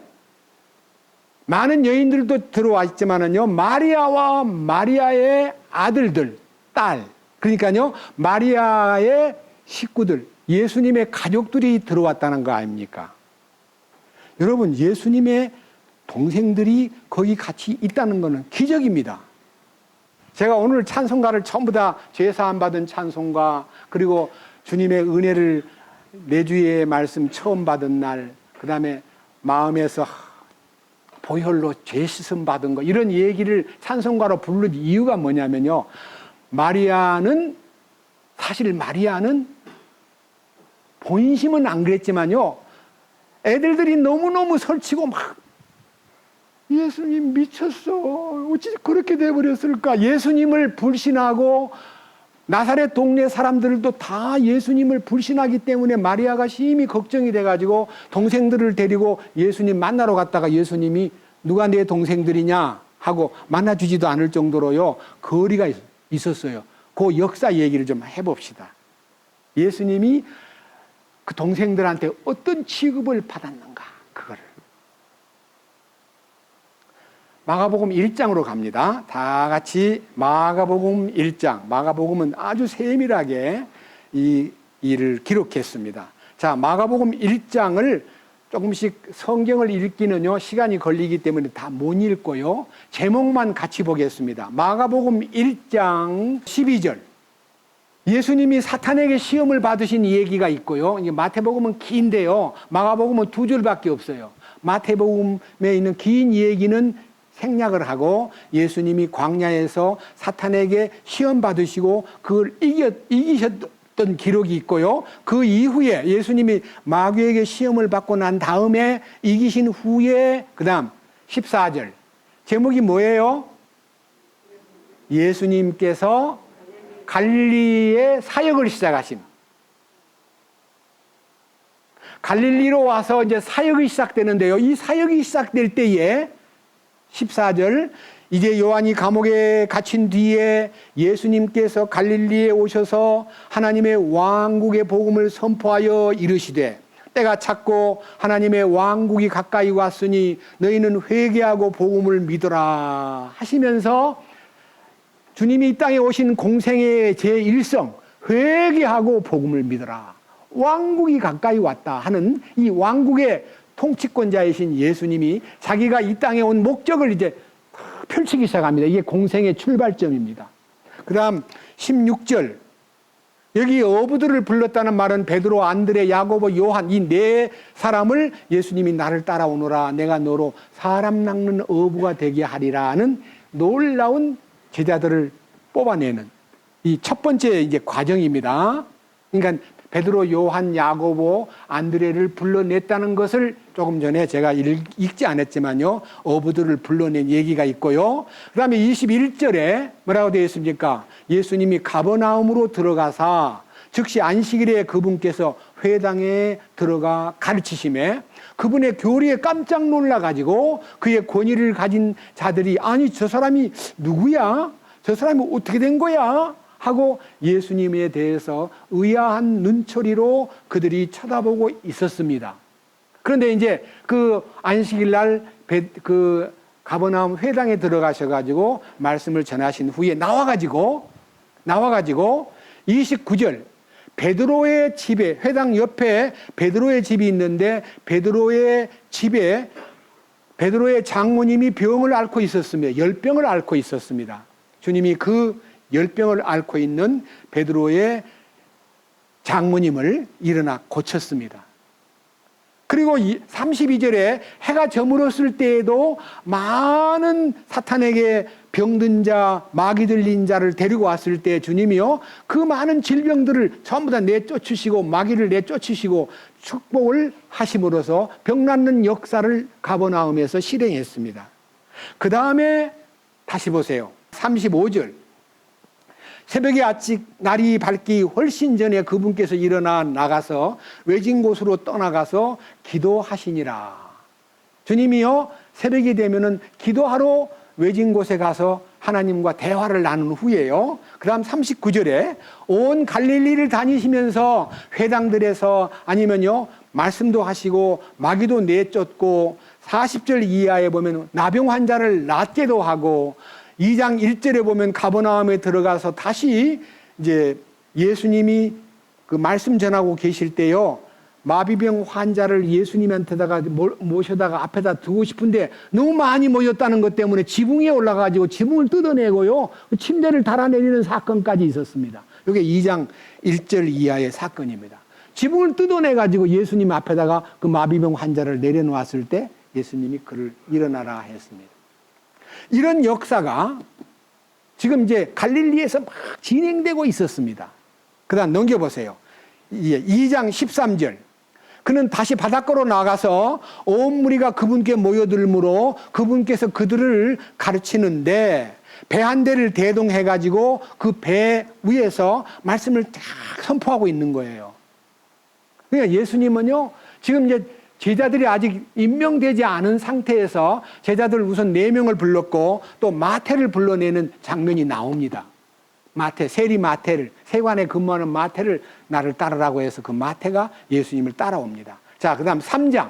많은 여인들도 들어와 있지만은요, 마리아와 마리아의 아들들, 딸, 그러니까요, 마리아의 식구들, 예수님의 가족들이 들어왔다는 거 아닙니까? 여러분, 예수님의 동생들이 거기 같이 있다는 것은 기적입니다. 제가 오늘 찬송가를 전부 다 죄사함 받은 찬송가, 그리고 주님의 은혜를 내주의 말씀 처음 받은 날, 그 다음에 마음에서 보혈로 죄 씻음 받은 거, 이런 얘기를 찬송가로 부른 이유가 뭐냐면요, 사실 마리아는 본심은 안 그랬지만요, 애들들이 너무너무 설치고 막 예수님 미쳤어, 어찌 그렇게 돼버렸을까, 예수님을 불신하고 나사렛 동네 사람들도 다 예수님을 불신하기 때문에 마리아가 심히 걱정이 돼가지고 동생들을 데리고 예수님 만나러 갔다가 예수님이 누가 내 동생들이냐 하고 만나주지도 않을 정도로요, 거리가 있었어요. 그 역사 얘기를 좀 해봅시다. 예수님이 그 동생들한테 어떤 취급을 받았는가, 그거를. 마가복음 1장으로 갑니다. 다 같이 마가복음 1장. 마가복음은 아주 세밀하게 이 일을 기록했습니다. 자, 마가복음 1장을 조금씩 성경을 읽기는요, 시간이 걸리기 때문에 다 못 읽고요, 제목만 같이 보겠습니다. 마가복음 1장 12절. 예수님이 사탄에게 시험을 받으신 얘기가 있고요. 이게 마태복음은 긴데요, 마가복음은 2절밖에 없어요. 마태복음에 있는 긴 얘기는 생략을 하고 예수님이 광야에서 사탄에게 시험 받으시고 그걸 이기셨던 기록이 있고요. 그 이후에 예수님이 마귀에게 시험을 받고 난 다음에 이기신 후에 그 다음 14절. 제목이 뭐예요? 예수님께서 갈릴리의 사역을 시작하심. 갈릴리로 와서 이제 사역이 시작되는데요. 이 사역이 시작될 때에 14절, 이제 요한이 감옥에 갇힌 뒤에 예수님께서 갈릴리에 오셔서 하나님의 왕국의 복음을 선포하여 이르시되 때가 찼고 하나님의 왕국이 가까이 왔으니 너희는 회개하고 복음을 믿어라 하시면서 주님이 이 땅에 오신 공생의 제1성, 회개하고 복음을 믿어라, 왕국이 가까이 왔다 하는 이 왕국의 통치권자이신 예수님이 자기가 이 땅에 온 목적을 이제 펼치기 시작합니다. 이게 공생의 출발점입니다. 그 다음 16절. 여기 어부들을 불렀다는 말은 베드로, 안드레, 야고보, 요한, 이 네 사람을 예수님이 나를 따라오너라, 내가 너로 사람 낚는 어부가 되게 하리라 하는 놀라운 제자들을 뽑아내는 이 첫 번째 이제 과정입니다. 그러니까 베드로, 요한, 야고보, 안드레를 불러냈다는 것을 조금 전에 제가 읽지 않았지만요, 어부들을 불러낸 얘기가 있고요. 그 다음에 21절에 뭐라고 되어 있습니까? 예수님이 가버나움으로 들어가사 즉시 안식일에 그분께서 회당에 들어가 가르치심에 그분의 교리에 깜짝 놀라가지고 그의 권위를 가진 자들이, 아니 저 사람이 누구야? 저 사람이 어떻게 된 거야? 하고 예수님에 대해서 의아한 눈초리로 그들이 쳐다보고 있었습니다. 그런데 이제 그 안식일 날 그 가버나움 회당에 들어가셔가지고 말씀을 전하신 후에 나와가지고 29절, 베드로의 집에, 회당 옆에 베드로의 집이 있는데 베드로의 집에 베드로의 장모님이 병을 앓고 있었으며 열병을 앓고 있었습니다. 주님이 그 열병을 앓고 있는 베드로의 장모님을 일어나 고쳤습니다. 그리고 32절에 해가 저물었을 때에도 많은 사탄에게 병든 자, 마귀 들린 자를 데리고 왔을 때 주님이요, 그 많은 질병들을 전부 다 내쫓으시고 마귀를 내쫓으시고 축복을 하심으로써 병 낫는 역사를 가버나움에서 실행했습니다. 그 다음에 다시 보세요. 35절. 새벽에 아직 날이 밝기 훨씬 전에 그분께서 일어나 나가서 외진 곳으로 떠나가서 기도하시니라. 주님이요, 새벽이 되면은 기도하러 외진 곳에 가서 하나님과 대화를 나눈 후에요. 그 다음 39절에 온 갈릴리를 다니시면서 회당들에서 아니면요, 말씀도 하시고 마귀도 내쫓고 40절 이하에 보면 나병 환자를 낫게도 하고 2장 1절에 보면 가버나움에 들어가서 다시 이제 예수님이 그 말씀 전하고 계실 때요, 마비병 환자를 예수님한테다가 모셔다가 앞에다 두고 싶은데 너무 많이 모였다는 것 때문에 지붕에 올라가지고 지붕을 뜯어내고요, 침대를 달아내리는 사건까지 있었습니다. 이게 2장 1절 이하의 사건입니다. 지붕을 뜯어내가지고 예수님 앞에다가 그 마비병 환자를 내려놓았을 때 예수님이 그를 일어나라 했습니다. 이런 역사가 지금 이제 갈릴리에서 막 진행되고 있었습니다. 그 다음 넘겨보세요. 2장 13절. 그는 다시 바닷가로 나가서 온 무리가 그분께 모여들므로 그분께서 그들을 가르치는데 배 한 대를 대동해가지고 그 배 위에서 말씀을 쫙 선포하고 있는 거예요. 그러니까 예수님은요, 지금 이제 제자들이 아직 임명되지 않은 상태에서 제자들 우선 4명을 불렀고 또 마태를 불러내는 장면이 나옵니다. 마태, 세리 마태를, 세관에 근무하는 마태를 나를 따르라고 해서 그 마태가 예수님을 따라옵니다. 자, 그 다음 3장.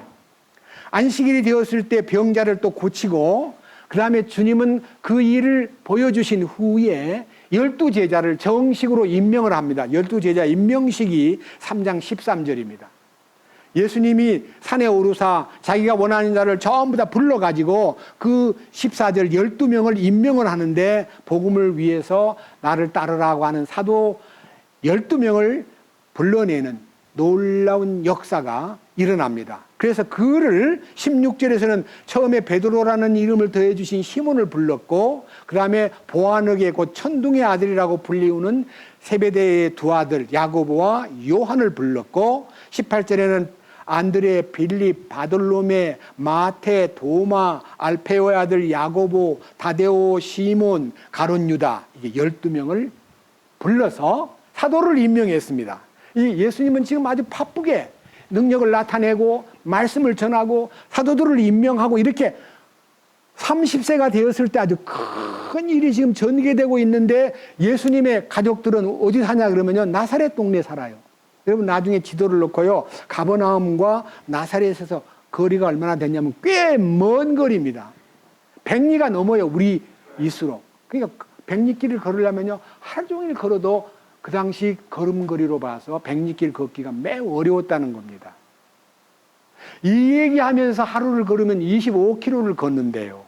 안식일이 되었을 때 병자를 또 고치고 그 다음에 주님은 그 일을 보여주신 후에 12제자를 정식으로 임명을 합니다. 12제자 임명식이 3장 13절입니다. 예수님이 산에 오르사 자기가 원하는 자를 전부 다 불러가지고 그 14절 12명을 임명을 하는데 복음을 위해서 나를 따르라고 하는 사도 12명을 불러내는 놀라운 역사가 일어납니다. 그래서 그를 16절에서는 처음에 베드로라는 이름을 더해 주신 시몬을 불렀고 그 다음에 보아너게 곧 천둥의 아들이라고 불리우는 세베대의 두 아들 야고보와 요한을 불렀고 18절에는 안드레, 빌립, 바돌로메, 마테, 도마, 알페오의 아들 야고보, 다데오, 시몬, 가룟 유다, 이게 12명을 불러서 사도를 임명했습니다. 이 예수님은 지금 아주 바쁘게 능력을 나타내고 말씀을 전하고 사도들을 임명하고 이렇게 30세가 되었을 때 아주 큰 일이 지금 전개되고 있는데 예수님의 가족들은 어디 사냐 그러면요, 나사렛 동네에 살아요. 여러분 나중에 지도를 놓고요, 가버나움과 나사렛에서 거리가 얼마나 됐냐면 꽤 먼 거리입니다. 100리가 넘어요, 우리 이수로. 그러니까 100리길을 걸으려면요 하루 종일 걸어도 그 당시 걸음거리로 봐서 100리길 걷기가 매우 어려웠다는 겁니다. 이 얘기하면서 하루를 걸으면 25km를 걷는데요.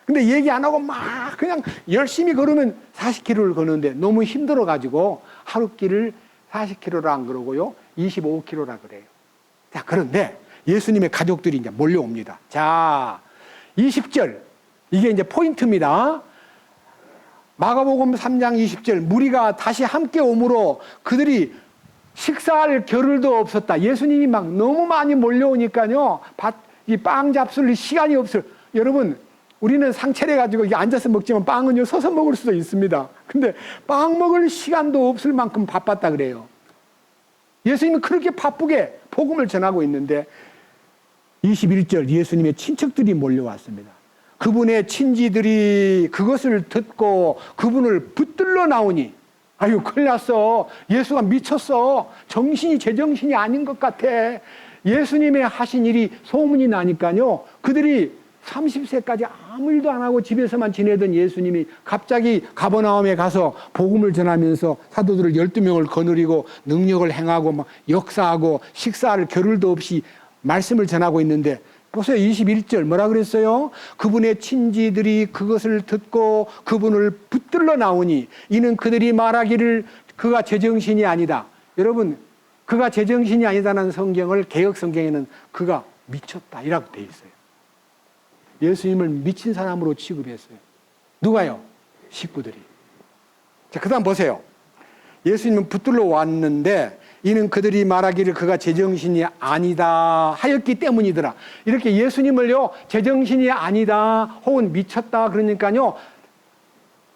근데 얘기 안 하고 막 그냥 열심히 걸으면 40km를 걷는데 너무 힘들어가지고 하루 길을 40km라 안 그러고요, 25km라 그래요. 자, 그런데 예수님의 가족들이 이제 몰려옵니다. 자, 20절. 이게 이제 포인트입니다. 마가복음 3장 20절. 무리가 다시 함께 오므로 그들이 식사할 겨를도 없었다. 예수님이 막 너무 많이 몰려오니까요, 이 빵 잡술 시간이 없어요. 여러분, 우리는 상체를 가지고 앉아서 먹지만 빵은요 서서 먹을 수도 있습니다. 근데 빵 먹을 시간도 없을 만큼 바빴다 그래요. 예수님은 그렇게 바쁘게 복음을 전하고 있는데 21절 예수님의 친척들이 몰려왔습니다. 그분의 친지들이 그것을 듣고 그분을 붙들러 나오니 아유 큰일 났어. 예수가 미쳤어. 정신이 제정신이 아닌 것 같아. 예수님의 하신 일이 소문이 나니까요, 그들이 30세까지 아무 일도 안 하고 집에서만 지내던 예수님이 갑자기 가버나움에 가서 복음을 전하면서 사도들을 12명을 거느리고 능력을 행하고 막 역사하고 식사할 겨를도 없이 말씀을 전하고 있는데 보세요. 21절 뭐라 그랬어요? 그분의 친지들이 그것을 듣고 그분을 붙들러 나오니 이는 그들이 말하기를 그가 제정신이 아니다. 여러분, 그가 제정신이 아니다라는 성경을 개역 성경에는 그가 미쳤다 이라고 돼 있어요. 예수님을 미친 사람으로 취급했어요. 누가요? 식구들이. 자, 그다음 보세요. 예수님은 붙들러 왔는데 이는 그들이 말하기를 그가 제정신이 아니다 하였기 때문이더라. 이렇게 예수님을요, 제정신이 아니다 혹은 미쳤다 그러니까요,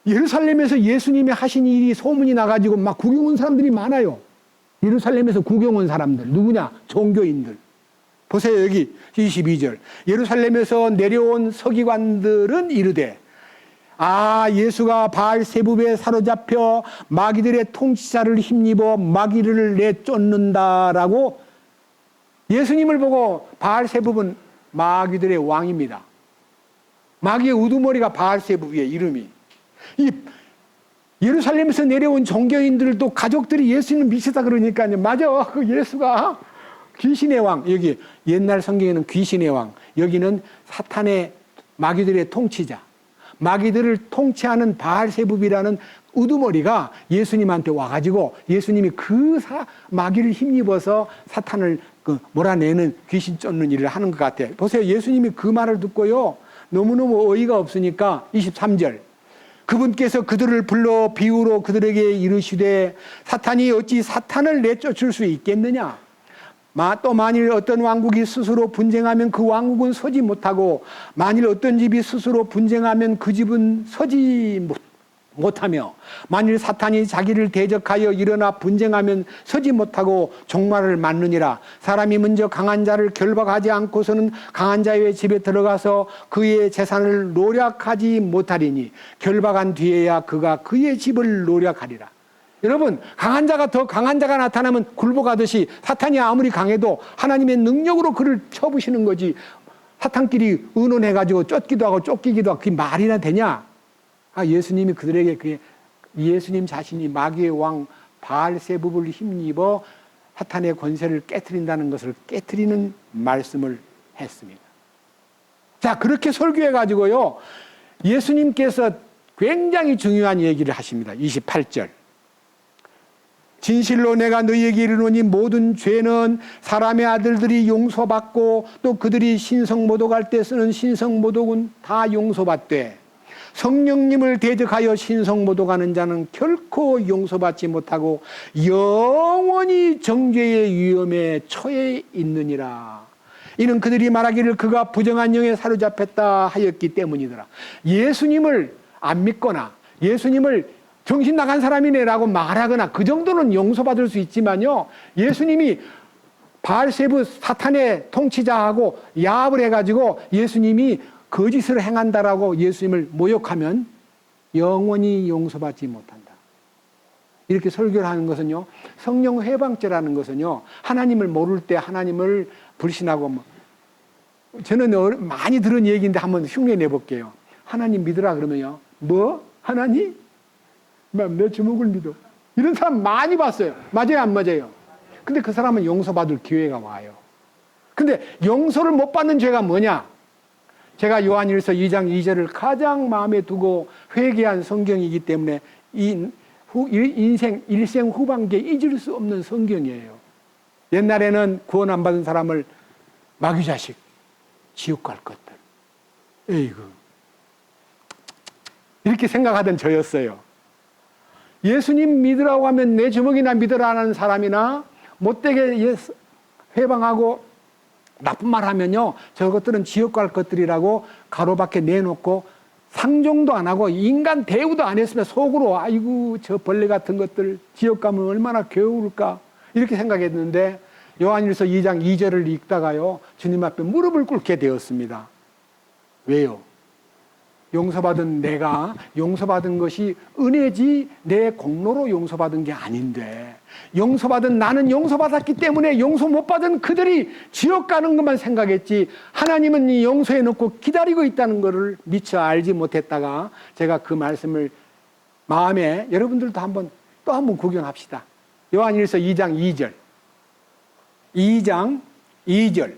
예루살렘에서 예수님이 하신 일이 소문이 나가지고 막 구경 온 사람들이 많아요. 예루살렘에서 구경 온 사람들 누구냐? 종교인들. 보세요. 여기 22절. 예루살렘에서 내려온 서기관들은 이르되 예수가 바알세붑에 사로잡혀 마귀들의 통치자를 힘입어 마귀를 내쫓는다라고. 예수님을 보고 바알세붑은 마귀들의 왕입니다. 마귀의 우두머리가 바알세붑이에요. 이름이. 이 예루살렘에서 내려온 종교인들도 가족들이 예수님 미치다 그러니까요. 맞아. 그 예수가 귀신의 왕. 여기 옛날 성경에는 귀신의 왕, 여기는 사탄의 마귀들의 통치자, 마귀들을 통치하는 바알세붑이라는 우두머리가 예수님한테 와가지고 예수님이 그 마귀를 힘입어서 사탄을 몰아내는, 귀신 쫓는 일을 하는 것 같아요. 보세요. 예수님이 그 말을 듣고요, 너무너무 어이가 없으니까 23절. 그분께서 그들을 불러 비유로 그들에게 이르시되 사탄이 어찌 사탄을 내쫓을 수 있겠느냐? 또 만일 어떤 왕국이 스스로 분쟁하면 그 왕국은 서지 못하고 만일 어떤 집이 스스로 분쟁하면 그 집은 서지 못하며 만일 사탄이 자기를 대적하여 일어나 분쟁하면 서지 못하고 종말을 맞느니라. 사람이 먼저 강한 자를 결박하지 않고서는 강한 자의 집에 들어가서 그의 재산을 노략하지 못하리니 결박한 뒤에야 그가 그의 집을 노략하리라. 여러분, 강한 자가 더 강한 자가 나타나면 굴복하듯이 사탄이 아무리 강해도 하나님의 능력으로 그를 쳐부시는 거지, 사탄끼리 의논해가지고 쫓기도 하고 쫓기기도 하고 그게 말이나 되냐? 예수님이 그들에게 예수님 자신이 마귀의 왕 바알세붑을 힘입어 사탄의 권세를 깨트린다는 것을 깨트리는 말씀을 했습니다. 자, 그렇게 설교해가지고요, 예수님께서 굉장히 중요한 얘기를 하십니다. 28절. 진실로 내가 너희에게 이르노니 모든 죄는 사람의 아들들이 용서받고 또 그들이 신성모독할 때 쓰는 신성모독은 다 용서받되 성령님을 대적하여 신성모독하는 자는 결코 용서받지 못하고 영원히 정죄의 위험에 처해 있느니라. 이는 그들이 말하기를 그가 부정한 영에 사로잡혔다 하였기 때문이더라. 예수님을 안 믿거나 예수님을 정신 나간 사람이네라고 말하거나 그 정도는 용서받을 수 있지만요, 예수님이 바알세붑 사탄의 통치자하고 야합을 해가지고 예수님이 거짓을 행한다라고 예수님을 모욕하면 영원히 용서받지 못한다. 이렇게 설교를 하는 것은요, 성령 회방죄라는 것은요, 하나님을 모를 때 하나님을 불신하고, 저는 많이 들은 얘기인데 한번 흉내 내볼게요. 하나님 믿으라 그러면요, 뭐? 하나님? 내 주먹을 믿어. 이런 사람 많이 봤어요. 맞아요, 안 맞아요? 근데 그 사람은 용서받을 기회가 와요. 근데 용서를 못 받는 죄가 뭐냐? 제가 요한일서 2장 2절을 가장 마음에 두고 회개한 성경이기 때문에 인생 일생 후반기에 잊을 수 없는 성경이에요. 옛날에는 구원 안 받은 사람을 마귀 자식, 지옥 갈 것들, 에이구, 이렇게 생각하던 저였어요. 예수님 믿으라고 하면 내 주먹이나 믿으라는 사람이나 못되게 회방하고 나쁜 말 하면요, 저것들은 지옥 갈 것들이라고 가로밖에 내놓고 상종도 안 하고 인간 대우도 안 했으면 속으로 아이고 저 벌레 같은 것들 지옥 가면 얼마나 괴로울까 이렇게 생각했는데 요한일서 2장 2절을 읽다가요, 주님 앞에 무릎을 꿇게 되었습니다. 왜요? 용서받은 내가 용서받은 것이 은혜지 내 공로로 용서받은 게 아닌데, 용서받은 나는 용서받았기 때문에 용서 못 받은 그들이 지옥 가는 것만 생각했지 하나님은 이 용서해 놓고 기다리고 있다는 것을 미처 알지 못했다가 제가 그 말씀을 마음에, 여러분들도 또 한번 구경합시다. 요한일서 2장 2절.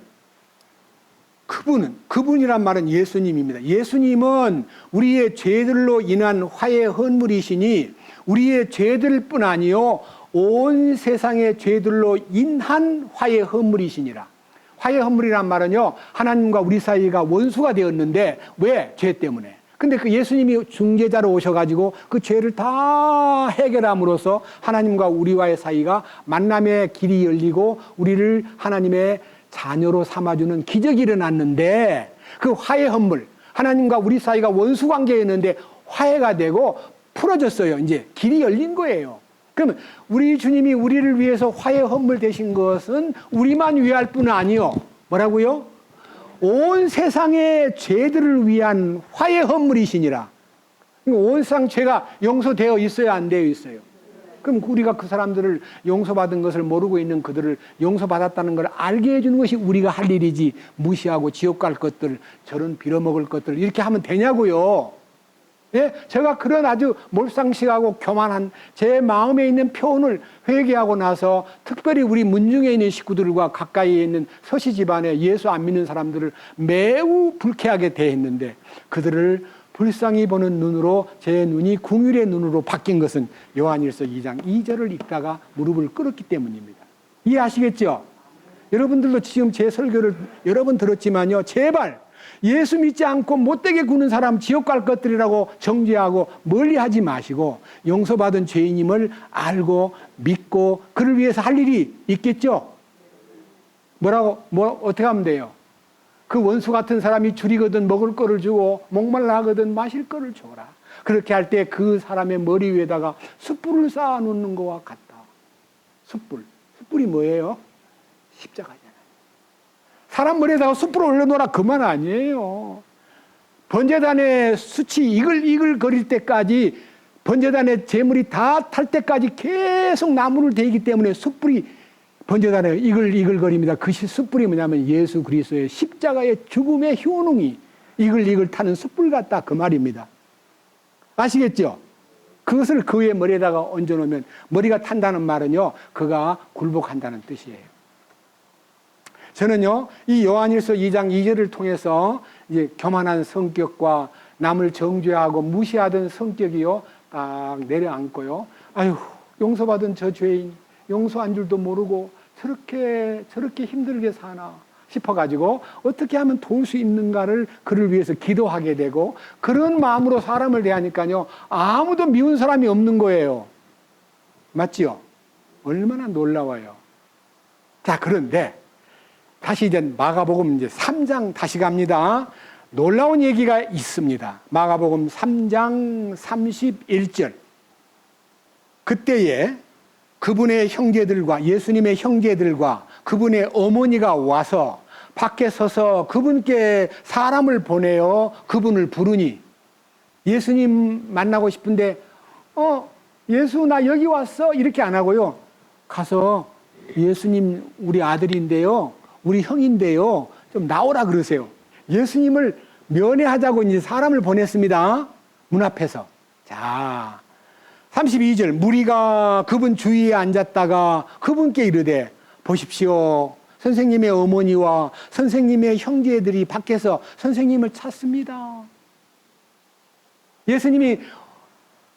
그분이란 말은 예수님입니다. 예수님은 우리의 죄들로 인한 화해 헌물이시니 우리의 죄들뿐 아니요 온 세상의 죄들로 인한 화해 헌물이시니라. 화해 헌물이란 말은요, 하나님과 우리 사이가 원수가 되었는데 왜? 죄 때문에. 근데 그 예수님이 중재자로 오셔가지고 그 죄를 다 해결함으로써 하나님과 우리와의 사이가 만남의 길이 열리고 우리를 하나님의 자녀로 삼아주는 기적이 일어났는데, 그 화해 헌물, 하나님과 우리 사이가 원수 관계였는데 화해가 되고 풀어졌어요. 이제 길이 열린 거예요. 그러면 우리 주님이 우리를 위해서 화해 헌물 되신 것은 우리만 위할 뿐 아니요. 뭐라고요? 온 세상의 죄들을 위한 화해 헌물이시니라. 온 세상 죄가 용서되어 있어야 안 되어 있어요. 그럼 우리가 그 사람들을 용서받은 것을 모르고 있는 그들을 용서받았다는 걸 알게 해주는 것이 우리가 할 일이지, 무시하고 지옥 갈 것들, 저런 빌어먹을 것들 이렇게 하면 되냐고요. 예? 제가 그런 아주 몰상식하고 교만한 제 마음에 있는 표현을 회개하고 나서 특별히 우리 문중에 있는 식구들과 가까이에 있는 서씨 집안에 예수 안 믿는 사람들을 매우 불쾌하게 대했는데 그들을 불쌍히 보는 눈으로 제 눈이 궁율의 눈으로 바뀐 것은 요한일서 2장 2절을 읽다가 무릎을 꿇었기 때문입니다. 이해하시겠죠? 여러분들도 지금 제 설교를 여러 번 들었지만요, 제발 예수 믿지 않고 못되게 구는 사람 지옥 갈 것들이라고 정죄하고 멀리하지 마시고 용서받은 죄인임을 알고 믿고 그를 위해서 할 일이 있겠죠? 어떻게 하면 돼요? 그 원수 같은 사람이 줄이거든 먹을 거를 주고 목말라 하거든 마실 거를 줘라. 그렇게 할 때 그 사람의 머리 위에다가 숯불을 쌓아 놓는 것과 같다. 숯불이 뭐예요? 십자가잖아요. 사람 머리에다가 숯불을 올려놓으라 그만 아니에요. 번제단의 숯이 이글이글 거릴 때까지, 번제단의 제물이 다 탈 때까지 계속 나무를 대기 때문에 숯불이 번제단에 이글이글거립니다. 그 숯불이 뭐냐면 예수 그리스도의 십자가의 죽음의 효능이 이글이글 타는 숯불 같다 그 말입니다. 아시겠죠? 그것을 그의 머리에다가 얹어놓으면 머리가 탄다는 말은요, 그가 굴복한다는 뜻이에요. 저는요, 이 요한일서 2장 2절을 통해서 이제 교만한 성격과 남을 정죄하고 무시하던 성격이요, 딱 내려앉고요. 아유, 용서받은 저 죄인, 용서한 줄도 모르고 저렇게 힘들게 사나 싶어가지고 어떻게 하면 도울 수 있는가를 그를 위해서 기도하게 되고, 그런 마음으로 사람을 대하니까요, 아무도 미운 사람이 없는 거예요. 맞지요? 얼마나 놀라워요. 자, 그런데 다시 이제 마가복음 이제 3장 다시 갑니다. 놀라운 얘기가 있습니다. 마가복음 3장 31절. 그때에 그분의 형제들과 예수님의 형제들과 그분의 어머니가 와서 밖에 서서 그분께 사람을 보내어 그분을 부르니, 예수님 만나고 싶은데 예수 나 여기 왔어 이렇게 안 하고요, 가서 예수님 우리 아들인데요, 우리 형인데요, 좀 나오라 그러세요. 예수님을 면회하자고 이제 사람을 보냈습니다. 문 앞에서. 자, 32절. 무리가 그분 주위에 앉았다가 그분께 이르되, 보십시오, 선생님의 어머니와 선생님의 형제들이 밖에서 선생님을 찾습니다. 예수님이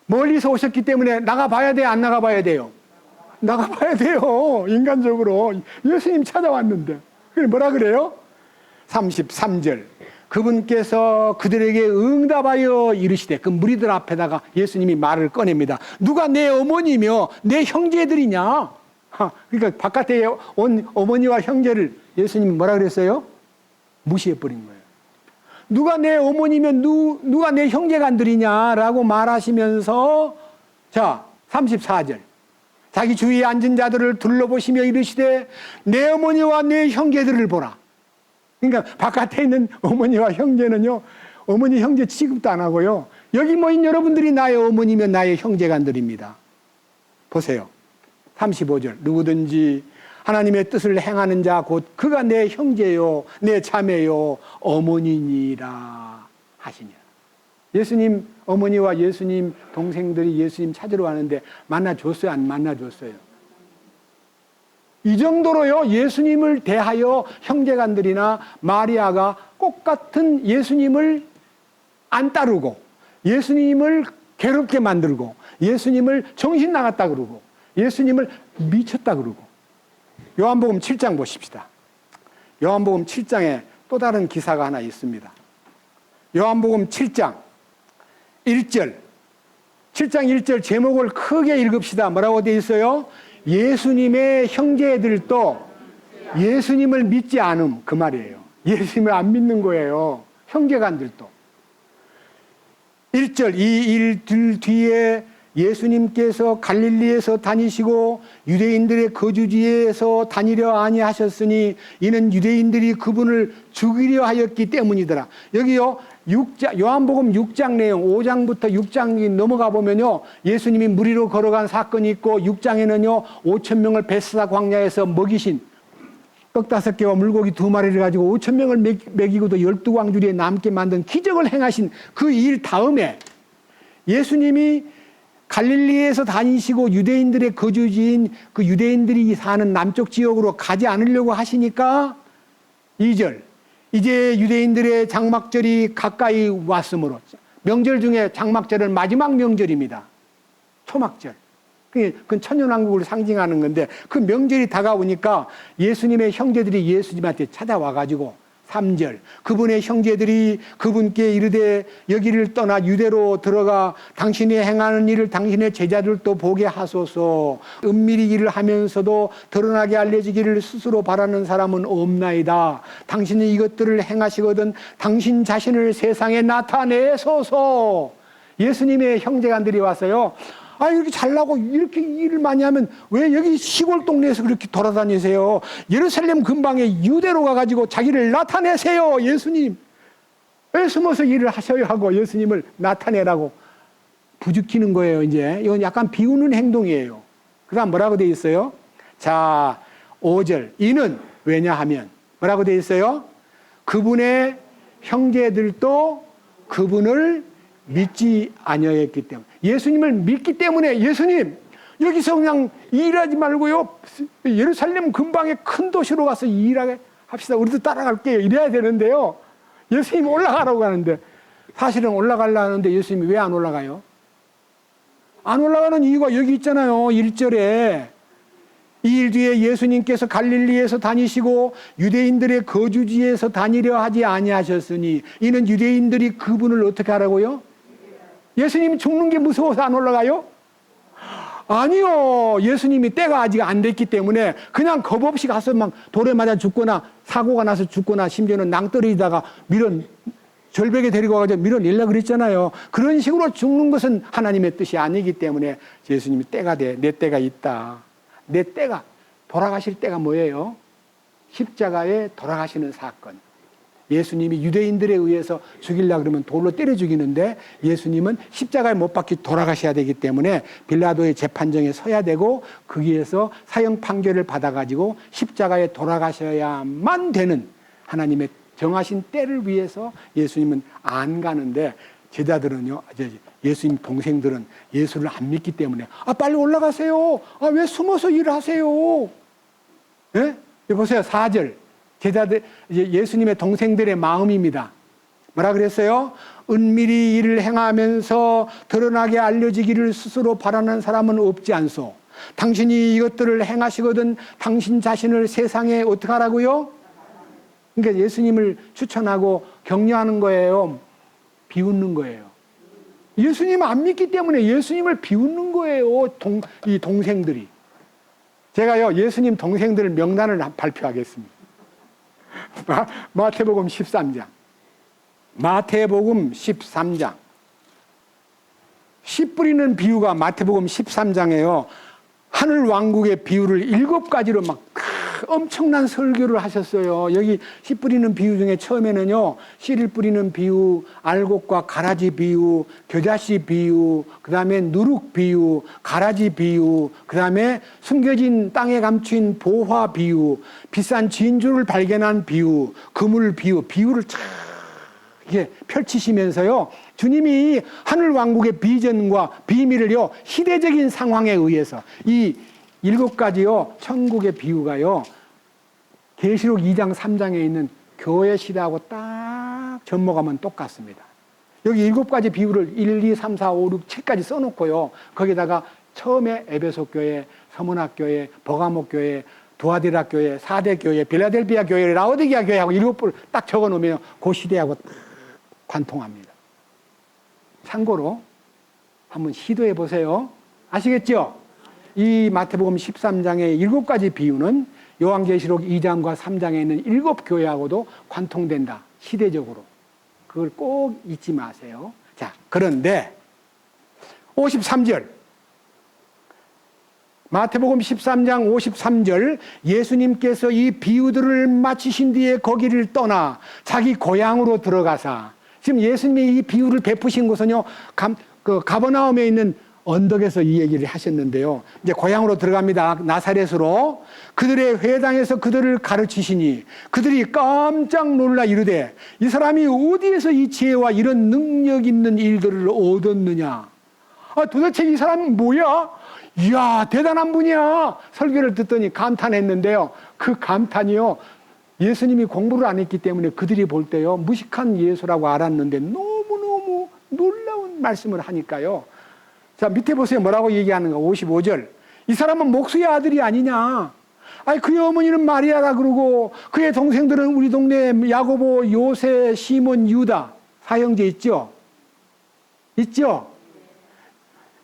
멀리서 오셨기 때문에 나가봐야 돼요, 안 나가봐야 돼요? 나가봐야 돼요. 인간적으로 예수님 찾아왔는데. 뭐라 그래요? 33절. 그분께서 그들에게 응답하여 이르시되, 그 무리들 앞에다가 예수님이 말을 꺼냅니다. 누가 내 어머니며 내 형제들이냐? 그러니까 바깥에 온 어머니와 형제를 예수님이 뭐라 그랬어요? 무시해버린 거예요. 누가 내 어머니며 누가 내 형제간들이냐라고 말하시면서, 자, 34절. 자기 주위에 앉은 자들을 둘러보시며 이르시되, 내 어머니와 내 형제들을 보라. 그러니까 바깥에 있는 어머니와 형제는요, 어머니 형제 취급도 안 하고요, 여기 모인 여러분들이 나의 어머니며 나의 형제간들입니다. 보세요. 35절. 누구든지 하나님의 뜻을 행하는 자 곧 그가 내 형제요 내 자매요 어머니니라 하시니라. 예수님 어머니와 예수님 동생들이 예수님 찾으러 왔는데 만나줬어요, 안 만나줬어요? 이 정도로요, 예수님을 대하여 형제간들이나 마리아가 똑같은 예수님을 안 따르고, 예수님을 괴롭게 만들고, 예수님을 정신 나갔다 그러고, 예수님을 미쳤다 그러고. 요한복음 7장 보십시다. 요한복음 7장에 또 다른 기사가 하나 있습니다. 요한복음 7장 1절. 7장 1절 제목을 크게 읽읍시다. 뭐라고 되어 있어요? 예수님의 형제들도 예수님을 믿지 않음. 그 말이에요. 예수님을 안 믿는 거예요. 형제간들도. 1절, 이 일들 뒤에 예수님께서 갈릴리에서 다니시고 유대인들의 거주지에서 다니려 아니하셨으니 이는 유대인들이 그분을 죽이려 하였기 때문이더라. 여기요, 요한복음 6장 내용, 5장부터 6장이 넘어가 보면요, 예수님이 물 위로 걸어간 사건이 있고, 6장에는요 5,000명을 베스다 광야에서 먹이신, 떡 5개와 물고기 2마리를 가지고 5,000명을 먹이고도 12광주리에 남게 만든 기적을 행하신 그 일 다음에 예수님이 갈릴리에서 다니시고 유대인들의 거주지인 그 유대인들이 사는 남쪽 지역으로 가지 않으려고 하시니까 2절, 이제 유대인들의 장막절이 가까이 왔으므로, 명절 중에 장막절은 마지막 명절입니다. 초막절. 그건 천년왕국을 상징하는 건데, 그 명절이 다가오니까 예수님의 형제들이 예수님한테 찾아와가지고 3절, 그분의 형제들이 그분께 이르되 여기를 떠나 유대로 들어가 당신이 행하는 일을 당신의 제자들도 보게 하소서. 은밀히 일을 하면서도 드러나게 알려지기를 스스로 바라는 사람은 없나이다. 당신이 이것들을 행하시거든 당신 자신을 세상에 나타내소서. 예수님의 형제간들이 왔어요. 아, 이렇게 잘나고 이렇게 일을 많이 하면 왜 여기 시골 동네에서 그렇게 돌아다니세요? 예루살렘 근방에 유대로 가가지고 자기를 나타내세요, 예수님. 왜 숨어서 일을 하셔야 하고 예수님을 나타내라고 부추기는 거예요, 이제. 이건 약간 비우는 행동이에요. 그 다음 뭐라고 돼 있어요? 자, 5절. 이는 왜냐하면 뭐라고 돼 있어요? 그분의 형제들도 그분을 믿지 아니하였기 때문에. 예수님을 믿기 때문에, 예수님 여기서 그냥 일하지 말고요 예루살렘 근방의 큰 도시로 가서 일하게 합시다. 우리도 따라갈게요. 이래야 되는데요, 예수님 올라가라고 하는데, 사실은 올라가려고 하는데 예수님이 왜 안 올라가요? 안 올라가는 이유가 여기 있잖아요. 1절에 이 일 뒤에 예수님께서 갈릴리에서 다니시고 유대인들의 거주지에서 다니려 하지 아니하셨으니 이는 유대인들이 그분을 어떻게 하라고요? 예수님이 죽는 게 무서워서 안 올라가요? 아니요. 예수님이 때가 아직 안 됐기 때문에 그냥 겁 없이 가서 막 돌에 맞아 죽거나 사고가 나서 죽거나 심지어는 낭떠러지다가 절벽에 데리고 가서 밀어내려고 그랬잖아요. 그런 식으로 죽는 것은 하나님의 뜻이 아니기 때문에 예수님이 때가 돼. 내 때가 있다. 내 때가, 돌아가실 때가 뭐예요? 십자가에 돌아가시는 사건. 예수님이 유대인들에 의해서 죽이려고 그러면 돌로 때려 죽이는데 예수님은 십자가에 못 박혀 돌아가셔야 되기 때문에 빌라도의 재판정에 서야 되고 거기에서 사형 판결을 받아가지고 십자가에 돌아가셔야만 되는 하나님의 정하신 때를 위해서 예수님은 안 가는데, 제자들은요, 예수님 동생들은 예수를 안 믿기 때문에 빨리 올라가세요. 왜 숨어서 일을 하세요? 예? 보세요. 4절. 제자들, 예수님의 동생들의 마음입니다. 뭐라 그랬어요? 은밀히 일을 행하면서 드러나게 알려지기를 스스로 바라는 사람은 없지 않소. 당신이 이것들을 행하시거든 당신 자신을 세상에 어떻게 하라고요? 그러니까 예수님을 추천하고 격려하는 거예요. 비웃는 거예요. 예수님 안 믿기 때문에 예수님을 비웃는 거예요. 이 동생들이. 제가요, 예수님 동생들 명단을 발표하겠습니다. 마태복음 13장. 마태복음 13장. 씨 뿌리는 비유가 마태복음 13장에요. 하늘 왕국의 비유를 7가지로 막 엄청난 설교를 하셨어요. 여기 씨 뿌리는 비유 중에 처음에는요, 씨를 뿌리는 비유, 알곡과 가라지 비유, 겨자씨 비유, 그 다음에 누룩 비유, 가라지 비유, 그 다음에 숨겨진 땅에 감춘 보화 비유, 비싼 진주를 발견한 비유, 그물 비유, 비유를 쫙 이렇게 펼치시면서요, 주님이 하늘 왕국의 비전과 비밀을요, 시대적인 상황에 의해서 이 7가지요 천국의 비유가요 계시록 2장 3장에 있는 교회 시대하고 딱 접목하면 똑같습니다. 여기 7가지 비유를 1, 2, 3, 4, 5, 6, 7까지 써놓고요. 거기다가 처음에 에베소 교회, 서문학 교회, 버가목 교회, 두아디라 교회, 사대 교회, 빌라델비아 교회, 라오디게아 교회하고 7부를 딱 적어놓으면 그 시대하고 딱 관통합니다. 참고로 한번 시도해 보세요. 아시겠죠? 이 마태복음 13장의 7가지 비유는 요한계시록 2장과 3장에 있는 7교회하고도 관통된다. 시대적으로. 그걸 꼭 잊지 마세요. 자, 그런데 53절 마태복음 13장 53절 예수님께서 이 비유들을 마치신 뒤에 거기를 떠나 자기 고향으로 들어가사 지금 예수님이 이 비유를 베푸신 곳은요 가버나움에 있는 언덕에서 이 얘기를 하셨는데요. 이제 고향으로 들어갑니다. 나사렛으로. 그들의 회당에서 그들을 가르치시니 그들이 깜짝 놀라 이르되 이 사람이 어디에서 이 지혜와 이런 능력 있는 일들을 얻었느냐. 도대체 이 사람은 뭐야? 이야 대단한 분이야. 설교를 듣더니 감탄했는데요. 그 감탄이요. 예수님이 공부를 안 했기 때문에 그들이 볼 때요. 무식한 예수라고 알았는데 너무너무 놀라운 말씀을 하니까요. 자, 밑에 보세요. 뭐라고 얘기하는가? 55절. 이 사람은 목수의 아들이 아니냐? 아니, 그의 어머니는 마리아라 그러고, 그의 동생들은 우리 동네 야고보, 요새, 시몬, 유다. 사형제 있죠? 있죠?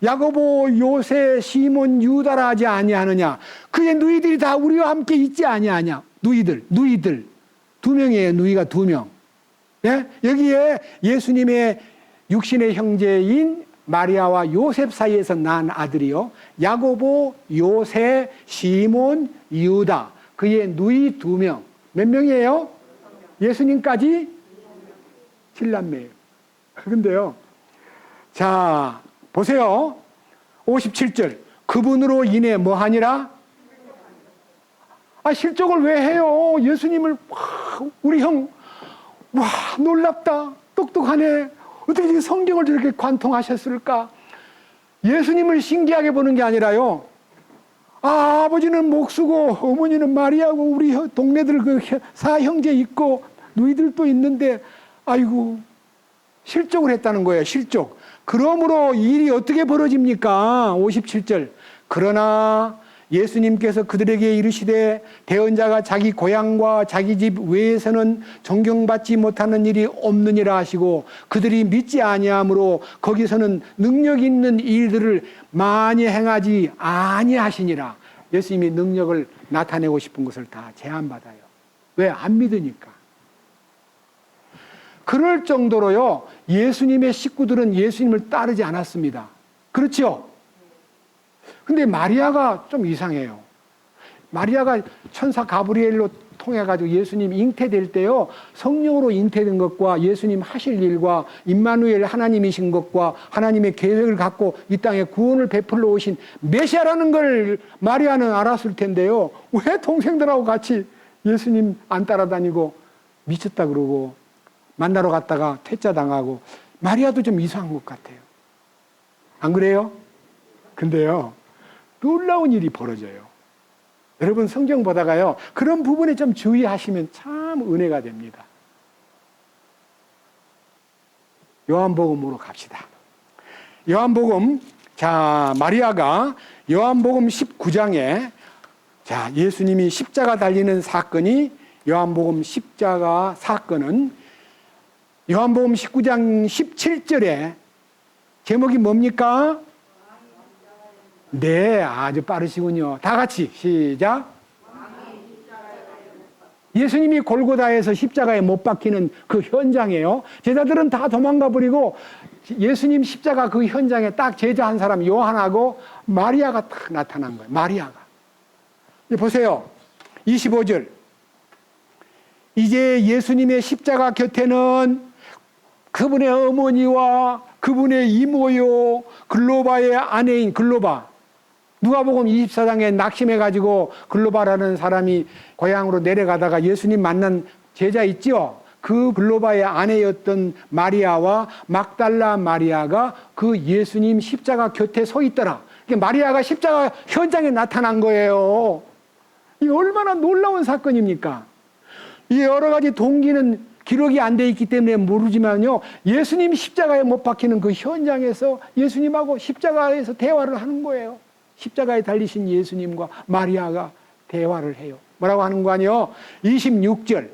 야고보, 요새, 시몬, 유다라 하지 아니하느냐? 그의 누이들이 다 우리와 함께 있지 아니하냐? 누이들. 2명이에요. 누이가 2명. 예? 여기에 예수님의 육신의 형제인 마리아와 요셉 사이에서 난 아들이요. 야고보, 요새, 시몬, 유다. 그의 누이 2명. 몇 명이에요? 예수님까지 7남매예요. 그런데요. 자, 보세요. 57절. 그분으로 인해 뭐 하니라? 실족을 왜 해요? 예수님을, 우리 형, 놀랍다. 똑똑하네. 어떻게 성경을 저렇게 관통하셨을까? 예수님을 신기하게 보는 게 아니라요. 아버지는 목수고 어머니는 마리아고 우리 동네들 그 사형제 있고 누이들도 있는데 아이고 실족을 했다는 거예요. 실족. 그러므로 일이 어떻게 벌어집니까? 57절. 그러나 예수님께서 그들에게 이르시되 대언자가 자기 고향과 자기 집 외에서는 존경받지 못하는 일이 없느니라 하시고 그들이 믿지 아니하므로 거기서는 능력 있는 일들을 많이 행하지 아니하시니라. 예수님이 능력을 나타내고 싶은 것을 다 제한받아요. 왜? 안 믿으니까. 그럴 정도로요 예수님의 식구들은 예수님을 따르지 않았습니다. 그렇죠? 근데 마리아가 좀 이상해요. 마리아가 천사 가브리엘로 통해가지고 예수님 잉태될 때요, 성령으로 잉태된 것과 예수님 하실 일과 임마누엘 하나님이신 것과 하나님의 계획을 갖고 이 땅에 구원을 베풀러 오신 메시아라는 걸 마리아는 알았을 텐데요. 왜 동생들하고 같이 예수님 안 따라다니고 미쳤다 그러고 만나러 갔다가 퇴짜당하고 마리아도 좀 이상한 것 같아요. 안 그래요? 근데요. 놀라운 일이 벌어져요. 여러분 성경 보다가요 그런 부분에 좀 주의하시면 참 은혜가 됩니다. 요한복음으로 갑시다. 요한복음, 자 마리아가 요한복음 19장에 자 예수님이 십자가 달리는 사건이 요한복음 십자가 사건은 요한복음 19장 17절에 제목이 뭡니까? 네, 아주 빠르시군요. 다 같이 시작. 예수님이 골고다에서 십자가에 못 박히는 그 현장이에요. 제자들은 다 도망가 버리고 예수님 십자가 그 현장에 딱 제자 한 사람 요한하고 마리아가 딱 나타난 거예요. 마리아가. 보세요. 25절. 이제 예수님의 십자가 곁에는 그분의 어머니와 그분의 이모요 글로바의 아내인 글로바. 누가복음 24장에 낙심해가지고 글로바라는 사람이 고향으로 내려가다가 예수님 만난 제자 있죠? 그 글로바의 아내였던 마리아와 막달라 마리아가 그 예수님 십자가 곁에 서 있더라. 마리아가 십자가 현장에 나타난 거예요. 이 얼마나 놀라운 사건입니까? 이 여러 가지 동기는 기록이 안 돼 있기 때문에 모르지만요, 예수님이 십자가에 못 박히는 그 현장에서 예수님하고 십자가에서 대화를 하는 거예요. 십자가에 달리신 예수님과 마리아가 대화를 해요. 뭐라고 하는 거 아니에요? 26절.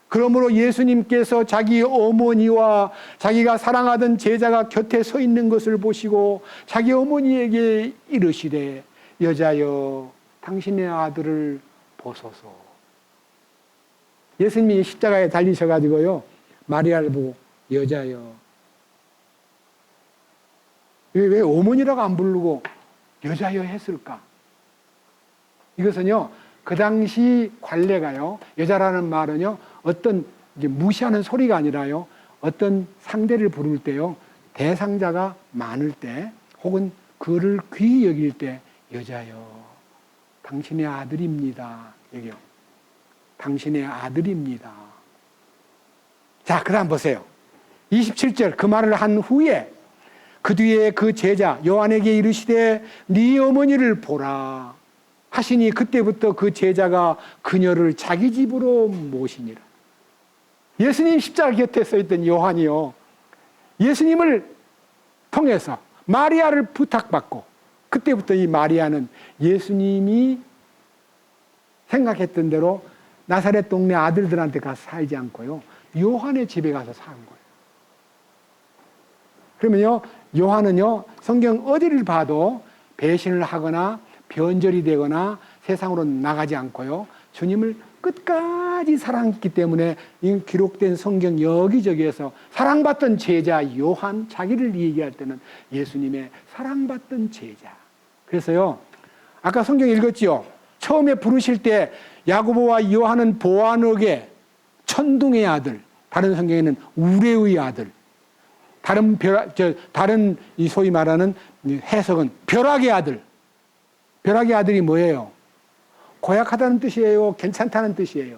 그러므로 예수님께서 자기 어머니와 자기가 사랑하던 제자가 곁에 서 있는 것을 보시고 자기 어머니에게 이르시되 여자여 당신의 아들을 보소서. 예수님이 십자가에 달리셔가지고요, 마리아를 보고 여자여. 왜 어머니라고 안 부르고 여자여 했을까? 이것은요, 그 당시 관례가요, 여자라는 말은요, 어떤 이제 무시하는 소리가 아니라요, 어떤 상대를 부를 때요, 대상자가 많을 때, 혹은 그를 귀히 여길 때, 여자여, 당신의 아들입니다. 여기요. 당신의 아들입니다. 자, 그 다음 보세요. 27절, 그 말을 한 후에 그 뒤에 그 제자 요한에게 이르시되 네 어머니를 보라 하시니 그때부터 그 제자가 그녀를 자기 집으로 모시니라. 예수님 십자가 곁에 서 있던 요한이요, 예수님을 통해서 마리아를 부탁받고, 그때부터 이 마리아는 예수님이 생각했던 대로 나사렛 동네 아들들한테 가서 살지 않고요, 요한의 집에 가서 사는 거예요. 그러면요, 요한은요, 성경 어디를 봐도 배신을 하거나 변절이 되거나 세상으로 나가지 않고요, 주님을 끝까지 사랑했기 때문에 이 기록된 성경 여기저기에서 사랑받던 제자 요한, 자기를 얘기할 때는 예수님의 사랑받던 제자. 그래서요, 아까 성경 읽었지요? 처음에 부르실 때 야고보와 요한은 보아너게 천둥의 아들, 다른 성경에는 우레의 아들, 다른 이 소위 말하는 해석은 벼락의 아들. 벼락의 아들이 뭐예요? 고약하다는 뜻이에요? 괜찮다는 뜻이에요?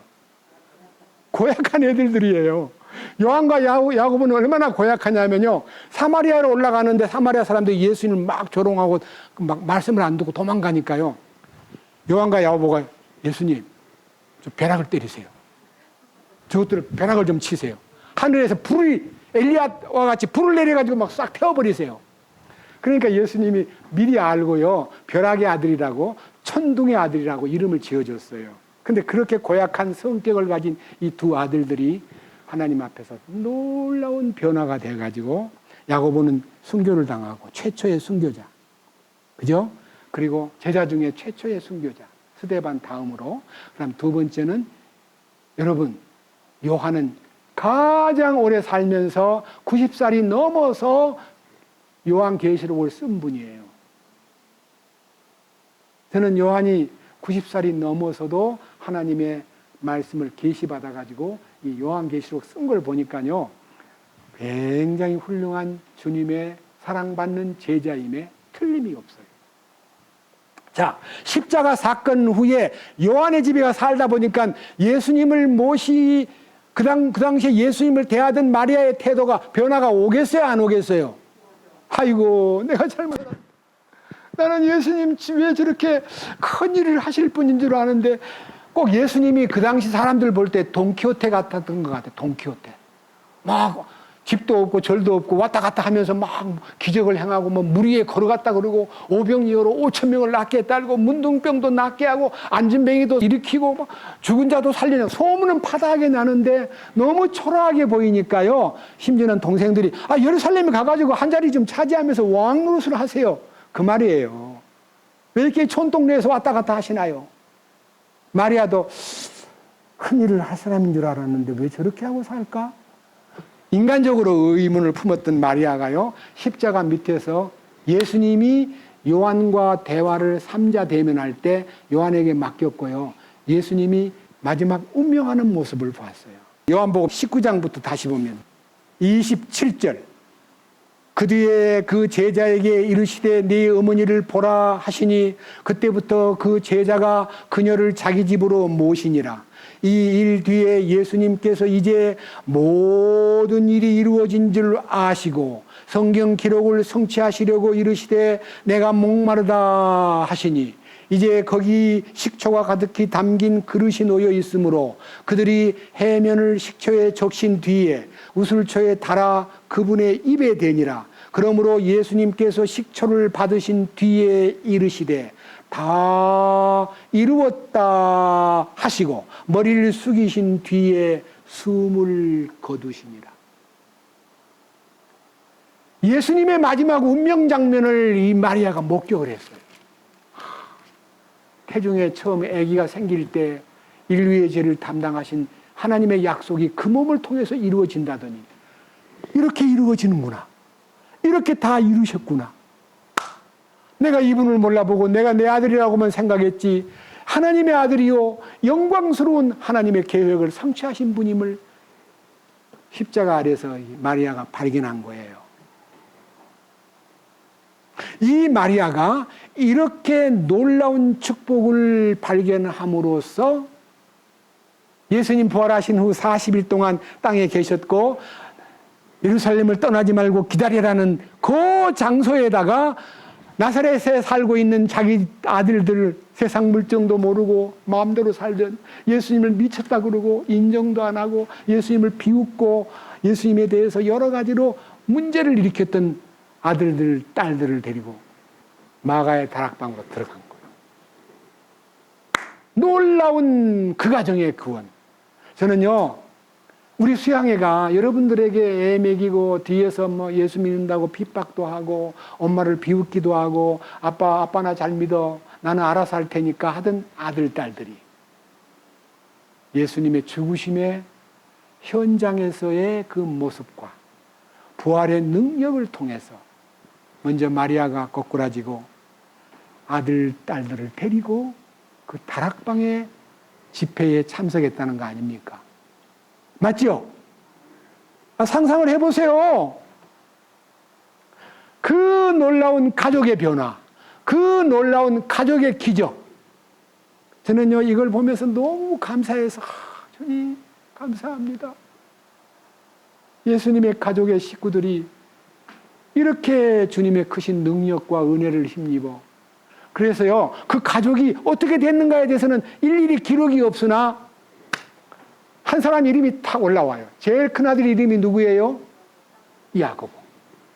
고약한 애들들이에요. 요한과 야고보는 얼마나 고약하냐면요, 사마리아로 올라가는데 사마리아 사람들이 예수님을 막 조롱하고 막 말씀을 안 듣고 도망가니까요, 요한과 야고보가 예수님, 저 벼락을 때리세요. 저것들 벼락을 좀 치세요. 하늘에서 불이 엘리야와 같이 불을 내려가지고 막 싹 태워버리세요. 그러니까 예수님이 미리 알고요, 벼락의 아들이라고, 천둥의 아들이라고 이름을 지어줬어요. 근데 그렇게 고약한 성격을 가진 이 두 아들들이 하나님 앞에서 놀라운 변화가 돼가지고, 야고보는 순교를 당하고 최초의 순교자, 그죠? 그리고 제자 중에 최초의 순교자 스데반 다음으로, 그다음 두 번째는, 여러분, 요한은 가장 오래 살면서 90살이 넘어서 요한계시록을 쓴 분이에요. 저는 요한이 90살이 넘어서도 하나님의 말씀을 계시받아가지고 이 요한계시록 쓴 걸 보니까요, 굉장히 훌륭한 주님의 사랑받는 제자임에 틀림이 없어요. 자, 십자가 사건 후에 요한의 집에 가 살다 보니까 예수님을 그 당시에 예수님을 대하던 마리아의 태도가 변화가 오겠어요, 안 오겠어요? 아이고, 내가 잘못했다. 나는 예수님 왜 저렇게 큰 일을 하실 분인 줄 아는데, 꼭 예수님이 그 당시 사람들 볼 때 돈키호테 같았던 것 같아요. 돈키호테. 막 집도 없고 절도 없고 왔다 갔다 하면서 막 기적을 행하고, 뭐 물 위에 걸어갔다 그러고, 오병이어로 5,000명을 낫게 딸고, 문둥병도 낫게 하고, 안진뱅이도 일으키고, 막 죽은 자도 살리는 소문은 파다하게 나는데 너무 초라하게 보이니까요, 심지어는 동생들이 예루살렘에 가가지고 한 자리 좀 차지하면서 왕 노릇을 하세요, 그 말이에요. 왜 이렇게 촌동네에서 왔다 갔다 하시나요? 마리아도 큰 일을 할 사람인 줄 알았는데 왜 저렇게 하고 살까? 인간적으로 의문을 품었던 마리아가요, 십자가 밑에서 예수님이 요한과 대화를 삼자 대면할 때 요한에게 맡겼고요, 예수님이 마지막 운명하는 모습을 봤어요. 요한복음 19장부터 다시 보면 27절, 그 뒤에 그 제자에게 이르시되 네 어머니를 보라 하시니 그때부터 그 제자가 그녀를 자기 집으로 모시니라. 이 일 뒤에 예수님께서 이제 모든 일이 이루어진 줄 아시고 성경 기록을 성취하시려고 이르시되 내가 목마르다 하시니 이제 거기 식초가 가득히 담긴 그릇이 놓여 있으므로 그들이 해면을 식초에 적신 뒤에 우슬초에 달아 그분의 입에 대니라. 그러므로 예수님께서 식초를 받으신 뒤에 이르시되 다 이루었다 하시고 머리를 숙이신 뒤에 숨을 거두시니라. 예수님의 마지막 운명 장면을 이 마리아가 목격을 했어요. 태중에 처음 아기가 생길 때 인류의 죄를 담당하신 하나님의 약속이 그 몸을 통해서 이루어진다더니 이렇게 이루어지는구나. 이렇게 다 이루셨구나. 내가 이분을 몰라보고 내가 내 아들이라고만 생각했지 하나님의 아들이요 영광스러운 하나님의 계획을 성취하신 분임을 십자가 아래서 마리아가 발견한 거예요. 이 마리아가 이렇게 놀라운 축복을 발견함으로써 예수님 부활하신 후 40일 동안 땅에 계셨고 예루살렘을 떠나지 말고 기다리라는 그 장소에다가 나사렛에 살고 있는 자기 아들들 세상 물정도 모르고 마음대로 살던 예수님을 미쳤다 그러고 인정도 안 하고 예수님을 비웃고 예수님에 대해서 여러 가지로 문제를 일으켰던 아들들, 딸들을 데리고 마가의 다락방으로 들어간 거예요. 놀라운 그 가정의 구원. 저는요, 우리 수양회가 여러분들에게 애 먹이고 뒤에서 뭐 예수 믿는다고 핍박도 하고 엄마를 비웃기도 하고 아빠 나 잘 믿어 나는 알아서 할 테니까 하던 아들, 딸들이 예수님의 죽으심의 현장에서의 그 모습과 부활의 능력을 통해서 먼저 마리아가 거꾸라지고 아들, 딸들을 데리고 그 다락방의 집회에 참석했다는 거 아닙니까? 맞죠? 상상을 해보세요. 그 놀라운 가족의 변화, 그 놀라운 가족의 기적. 저는요, 이걸 보면서 너무 감사해서, 주님, 감사합니다. 예수님의 가족의 식구들이 이렇게 주님의 크신 능력과 은혜를 힘입어. 그래서요, 그 가족이 어떻게 됐는가에 대해서는 일일이 기록이 없으나 한 사람 이름이 탁 올라와요. 제일 큰 아들 이름이 누구예요? 야고보.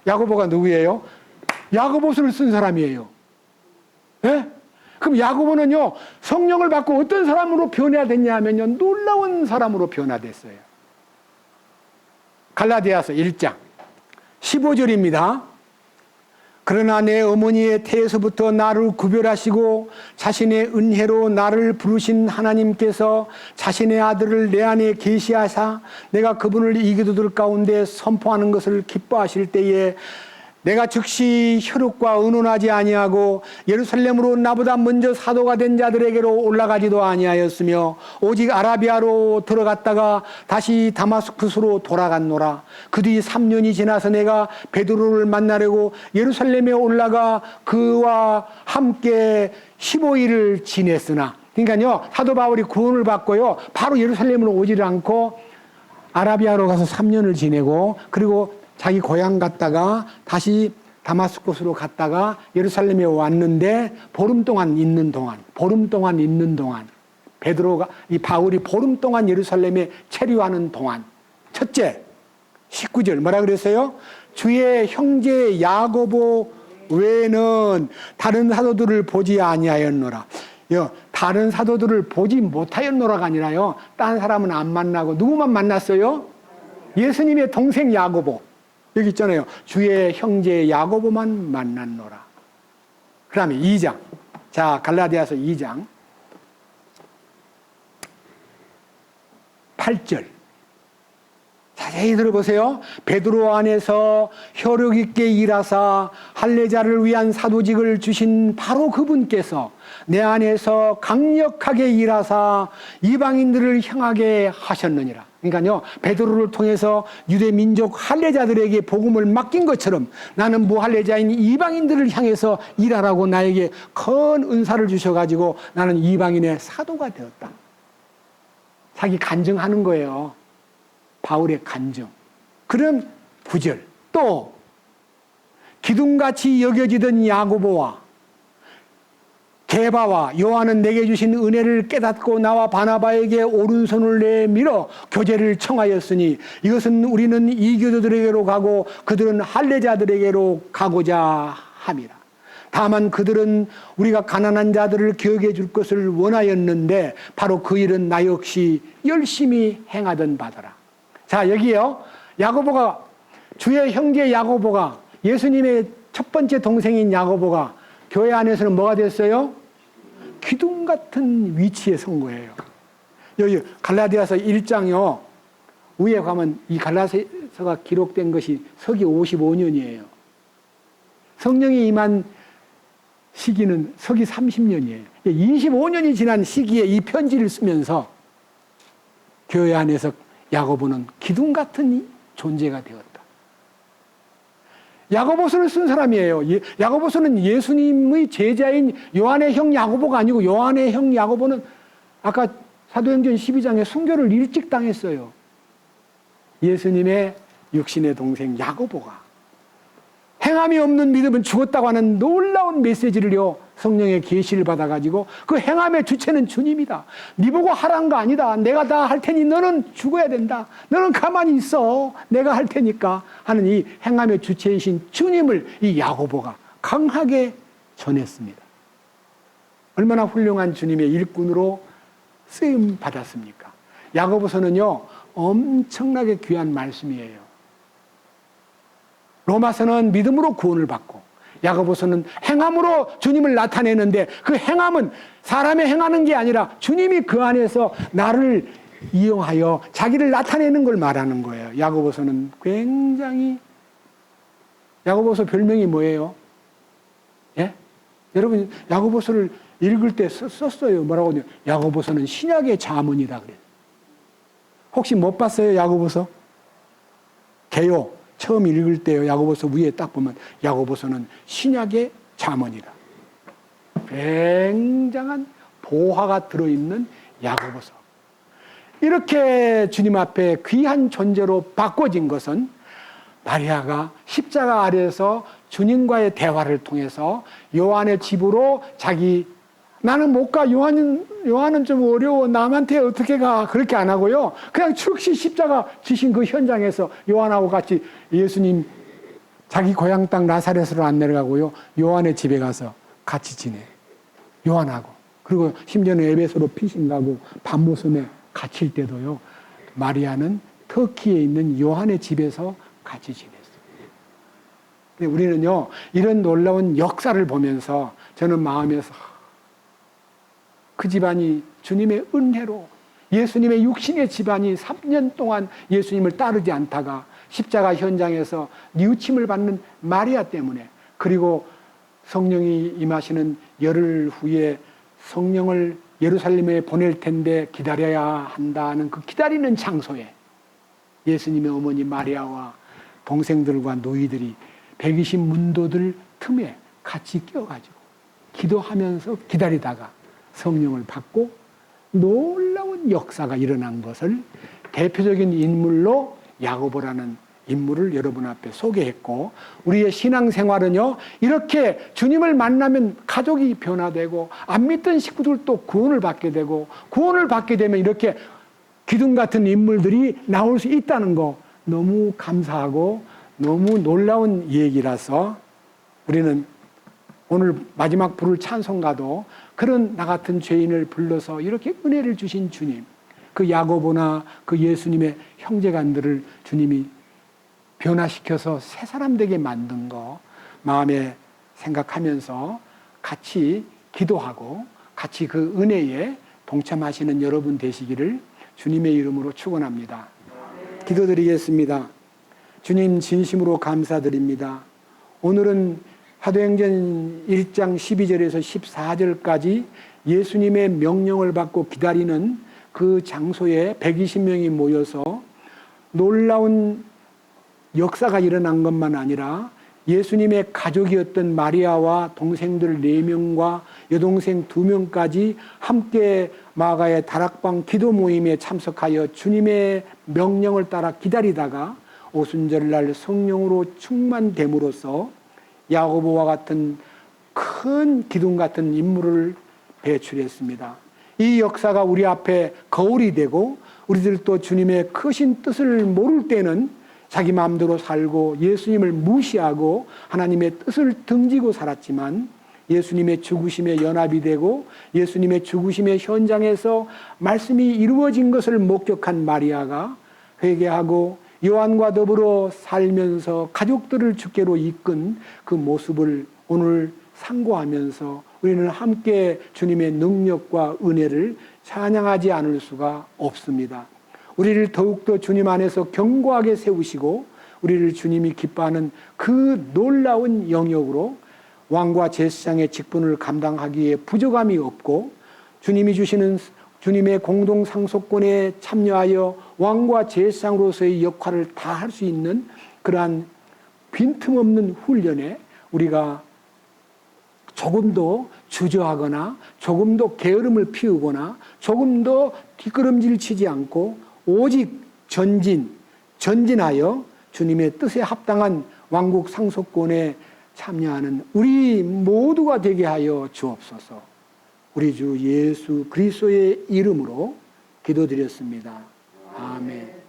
야고보가 누구예요? 야고보서를 쓴 사람이에요. 예? 그럼 야고보는요, 성령을 받고 어떤 사람으로 변화됐냐 하면요, 놀라운 사람으로 변화됐어요. 갈라디아서 1장 15절입니다. 그러나 내 어머니의 태에서부터 나를 구별하시고 자신의 은혜로 나를 부르신 하나님께서 자신의 아들을 내 안에 계시하사 내가 그분을 이교도들 가운데 선포하는 것을 기뻐하실 때에 내가 즉시 혈육과 의논하지 아니하고 예루살렘으로 나보다 먼저 사도가 된 자들에게로 올라가지도 아니하였으며 오직 아라비아로 들어갔다가 다시 다마스쿠스로 돌아갔노라. 그 뒤 3년이 지나서 내가 베드로를 만나려고 예루살렘에 올라가 그와 함께 15일을 지냈으나, 그러니까요, 사도 바울이 구원을 받고요, 바로 예루살렘으로 오지를 않고 아라비아로 가서 3년을 지내고, 그리고 자기 고향 갔다가 다시 다마스쿠스로 갔다가 예루살렘에 왔는데 보름 동안 있는 동안 베드로가, 이 바울이 보름 동안 예루살렘에 체류하는 동안, 첫째 19절 뭐라 그랬어요? 주의 형제 야고보 외에는 다른 사도들을 보지 아니하였노라. 다른 사도들을 보지 못하였노라가 아니라요, 딴 사람은 안 만나고 누구만 만났어요? 예수님의 동생 야고보. 여기 있잖아요. 주의 형제 야고보만 만났노라. 그 다음에 2장. 자, 갈라디아서 2장 8절. 자세히 들어보세요. 베드로 안에서 혈육 있게 일하사 할례자를 위한 사도직을 주신 바로 그분께서 내 안에서 강력하게 일하사 이방인들을 향하게 하셨느니라. 그러니까요, 베드로를 통해서 유대 민족 할례자들에게 복음을 맡긴 것처럼 나는 무할례자인 이방인들을 향해서 일하라고 나에게 큰 은사를 주셔가지고 나는 이방인의 사도가 되었다. 자기 간증하는 거예요. 바울의 간증. 그런 구절. 또 기둥같이 여겨지던 야고보와 게바와 요한은 내게 주신 은혜를 깨닫고 나와 바나바에게 오른손을 내밀어 교제를 청하였으니 이것은 우리는 이교도들에게로 가고 그들은 할례자들에게로 가고자 함이라. 다만 그들은 우리가 가난한 자들을 기억해 줄 것을 원하였는데 바로 그 일은 나 역시 열심히 행하던 바더라. 자, 여기요. 야고보가, 주의 형제 야고보가, 예수님의 첫 번째 동생인 야고보가 교회 안에서는 뭐가 됐어요? 기둥 같은 위치에 선 거예요. 여기 갈라디아서 1장요. 위에 가면 이 갈라디아서가 기록된 것이 서기 55년이에요. 성령이 임한 시기는 서기 30년이에요. 25년이 지난 시기에 이 편지를 쓰면서 교회 안에서 야고보는 기둥 같은 존재가 되었다. 야고보서를 쓴 사람이에요. 야고보서는 예수님의 제자인 요한의 형 야고보가 아니고 요한의 형 야고보는 아까 사도행전 12장에 순교를 일찍 당했어요. 예수님의 육신의 동생 야고보가 행함이 없는 믿음은 죽었다고 하는 놀라운 메시지를요, 성령의 계시를 받아가지고 그 행함의 주체는 주님이다. 네 보고 하라는 거 아니다. 내가 다 할 테니 너는 죽어야 된다. 너는 가만히 있어. 내가 할 테니까 하는 이 행함의 주체이신 주님을 이 야고보가 강하게 전했습니다. 얼마나 훌륭한 주님의 일꾼으로 쓰임 받았습니까? 야고보서는요, 엄청나게 귀한 말씀이에요. 로마서는 믿음으로 구원을 받고 야고보서는 행함으로 주님을 나타내는데 그 행함은 사람이 행하는 게 아니라 주님이 그 안에서 나를 이용하여 자기를 나타내는 걸 말하는 거예요. 야고보서는 굉장히, 야고보서 별명이 뭐예요? 예? 여러분 야고보서를 읽을 때 썼어요. 뭐라고 하냐? 야고보서는 신약의 자문이다 그래요. 혹시 못 봤어요? 야고보서? 개요. 처음 읽을 때요. 야고보서 위에 딱 보면 야고보서는 신약의 자문이다. 굉장한 보화가 들어있는 야고보서. 이렇게 주님 앞에 귀한 존재로 바꿔진 것은 마리아가 십자가 아래에서 주님과의 대화를 통해서 요한의 집으로 나는 못 가. 요한은 좀 어려워. 남한테 어떻게 가. 그렇게 안 하고요. 그냥 즉시 십자가 지신 그 현장에서 요한하고 같이 예수님 자기 고향 땅 나사렛으로 안 내려가고요. 요한의 집에 가서 같이 지내. 요한하고. 그리고 심지어는 에베소로 피신 가고 밤모섬에 갇힐 때도요. 마리아는 터키에 있는 요한의 집에서 같이 지냈어요. 근데 우리는요. 이런 놀라운 역사를 보면서 저는 마음에서 그 집안이 주님의 은혜로 예수님의 육신의 집안이 3년 동안 예수님을 따르지 않다가 십자가 현장에서 뉘우침을 받는 마리아 때문에, 그리고 성령이 임하시는 열흘 후에 성령을 예루살렘에 보낼 텐데 기다려야 한다는 그 기다리는 장소에 예수님의 어머니 마리아와 동생들과 노이들이 120 문도들 틈에 같이 껴가지고 기도하면서 기다리다가 성령을 받고 놀라운 역사가 일어난 것을 대표적인 인물로 야고보라는 인물을 여러분 앞에 소개했고, 우리의 신앙생활은요, 이렇게 주님을 만나면 가족이 변화되고 안 믿던 식구들도 구원을 받게 되고, 구원을 받게 되면 이렇게 기둥 같은 인물들이 나올 수 있다는 거 너무 감사하고 너무 놀라운 얘기라서 우리는 오늘 마지막 부를 찬송가도 그런 나 같은 죄인을 불러서 이렇게 은혜를 주신 주님, 그 야고보나 그 예수님의 형제간들을 주님이 변화시켜서 새 사람 되게 만든 거 마음에 생각하면서 같이 기도하고 같이 그 은혜에 동참하시는 여러분 되시기를 주님의 이름으로 축원합니다. 기도드리겠습니다. 주님, 진심으로 감사드립니다. 오늘은 사도행전 1장 12절에서 14절까지 예수님의 명령을 받고 기다리는 그 장소에 120명이 모여서 놀라운 역사가 일어난 것만 아니라 예수님의 가족이었던 마리아와 동생들 4명과 여동생 2명까지 함께 마가의 다락방 기도 모임에 참석하여 주님의 명령을 따라 기다리다가 오순절날 성령으로 충만됨으로써 야고보와 같은 큰 기둥 같은 인물을 배출했습니다. 이 역사가 우리 앞에 거울이 되고, 우리들도 주님의 크신 뜻을 모를 때는 자기 마음대로 살고 예수님을 무시하고 하나님의 뜻을 등지고 살았지만, 예수님의 죽으심에 연합이 되고 예수님의 죽으심의 현장에서 말씀이 이루어진 것을 목격한 마리아가 회개하고 요한과 더불어 살면서 가족들을 주께로 이끈 그 모습을 오늘 상고하면서 우리는 함께 주님의 능력과 은혜를 찬양하지 않을 수가 없습니다. 우리를 더욱더 주님 안에서 견고하게 세우시고 우리를 주님이 기뻐하는 그 놀라운 영역으로 왕과 제사장의 직분을 감당하기에 부족함이 없고, 주님이 주시는 주님의 공동 상속권에 참여하여 왕과 제사장으로서의 역할을 다 할 수 있는 그러한 빈틈없는 훈련에 우리가 조금도 주저하거나 조금도 게으름을 피우거나 조금도 뒷걸음질 치지 않고 오직 전진하여 주님의 뜻에 합당한 왕국 상속권에 참여하는 우리 모두가 되게 하여 주옵소서. 우리 주 예수 그리스도의 이름으로 기도드렸습니다. 아멘.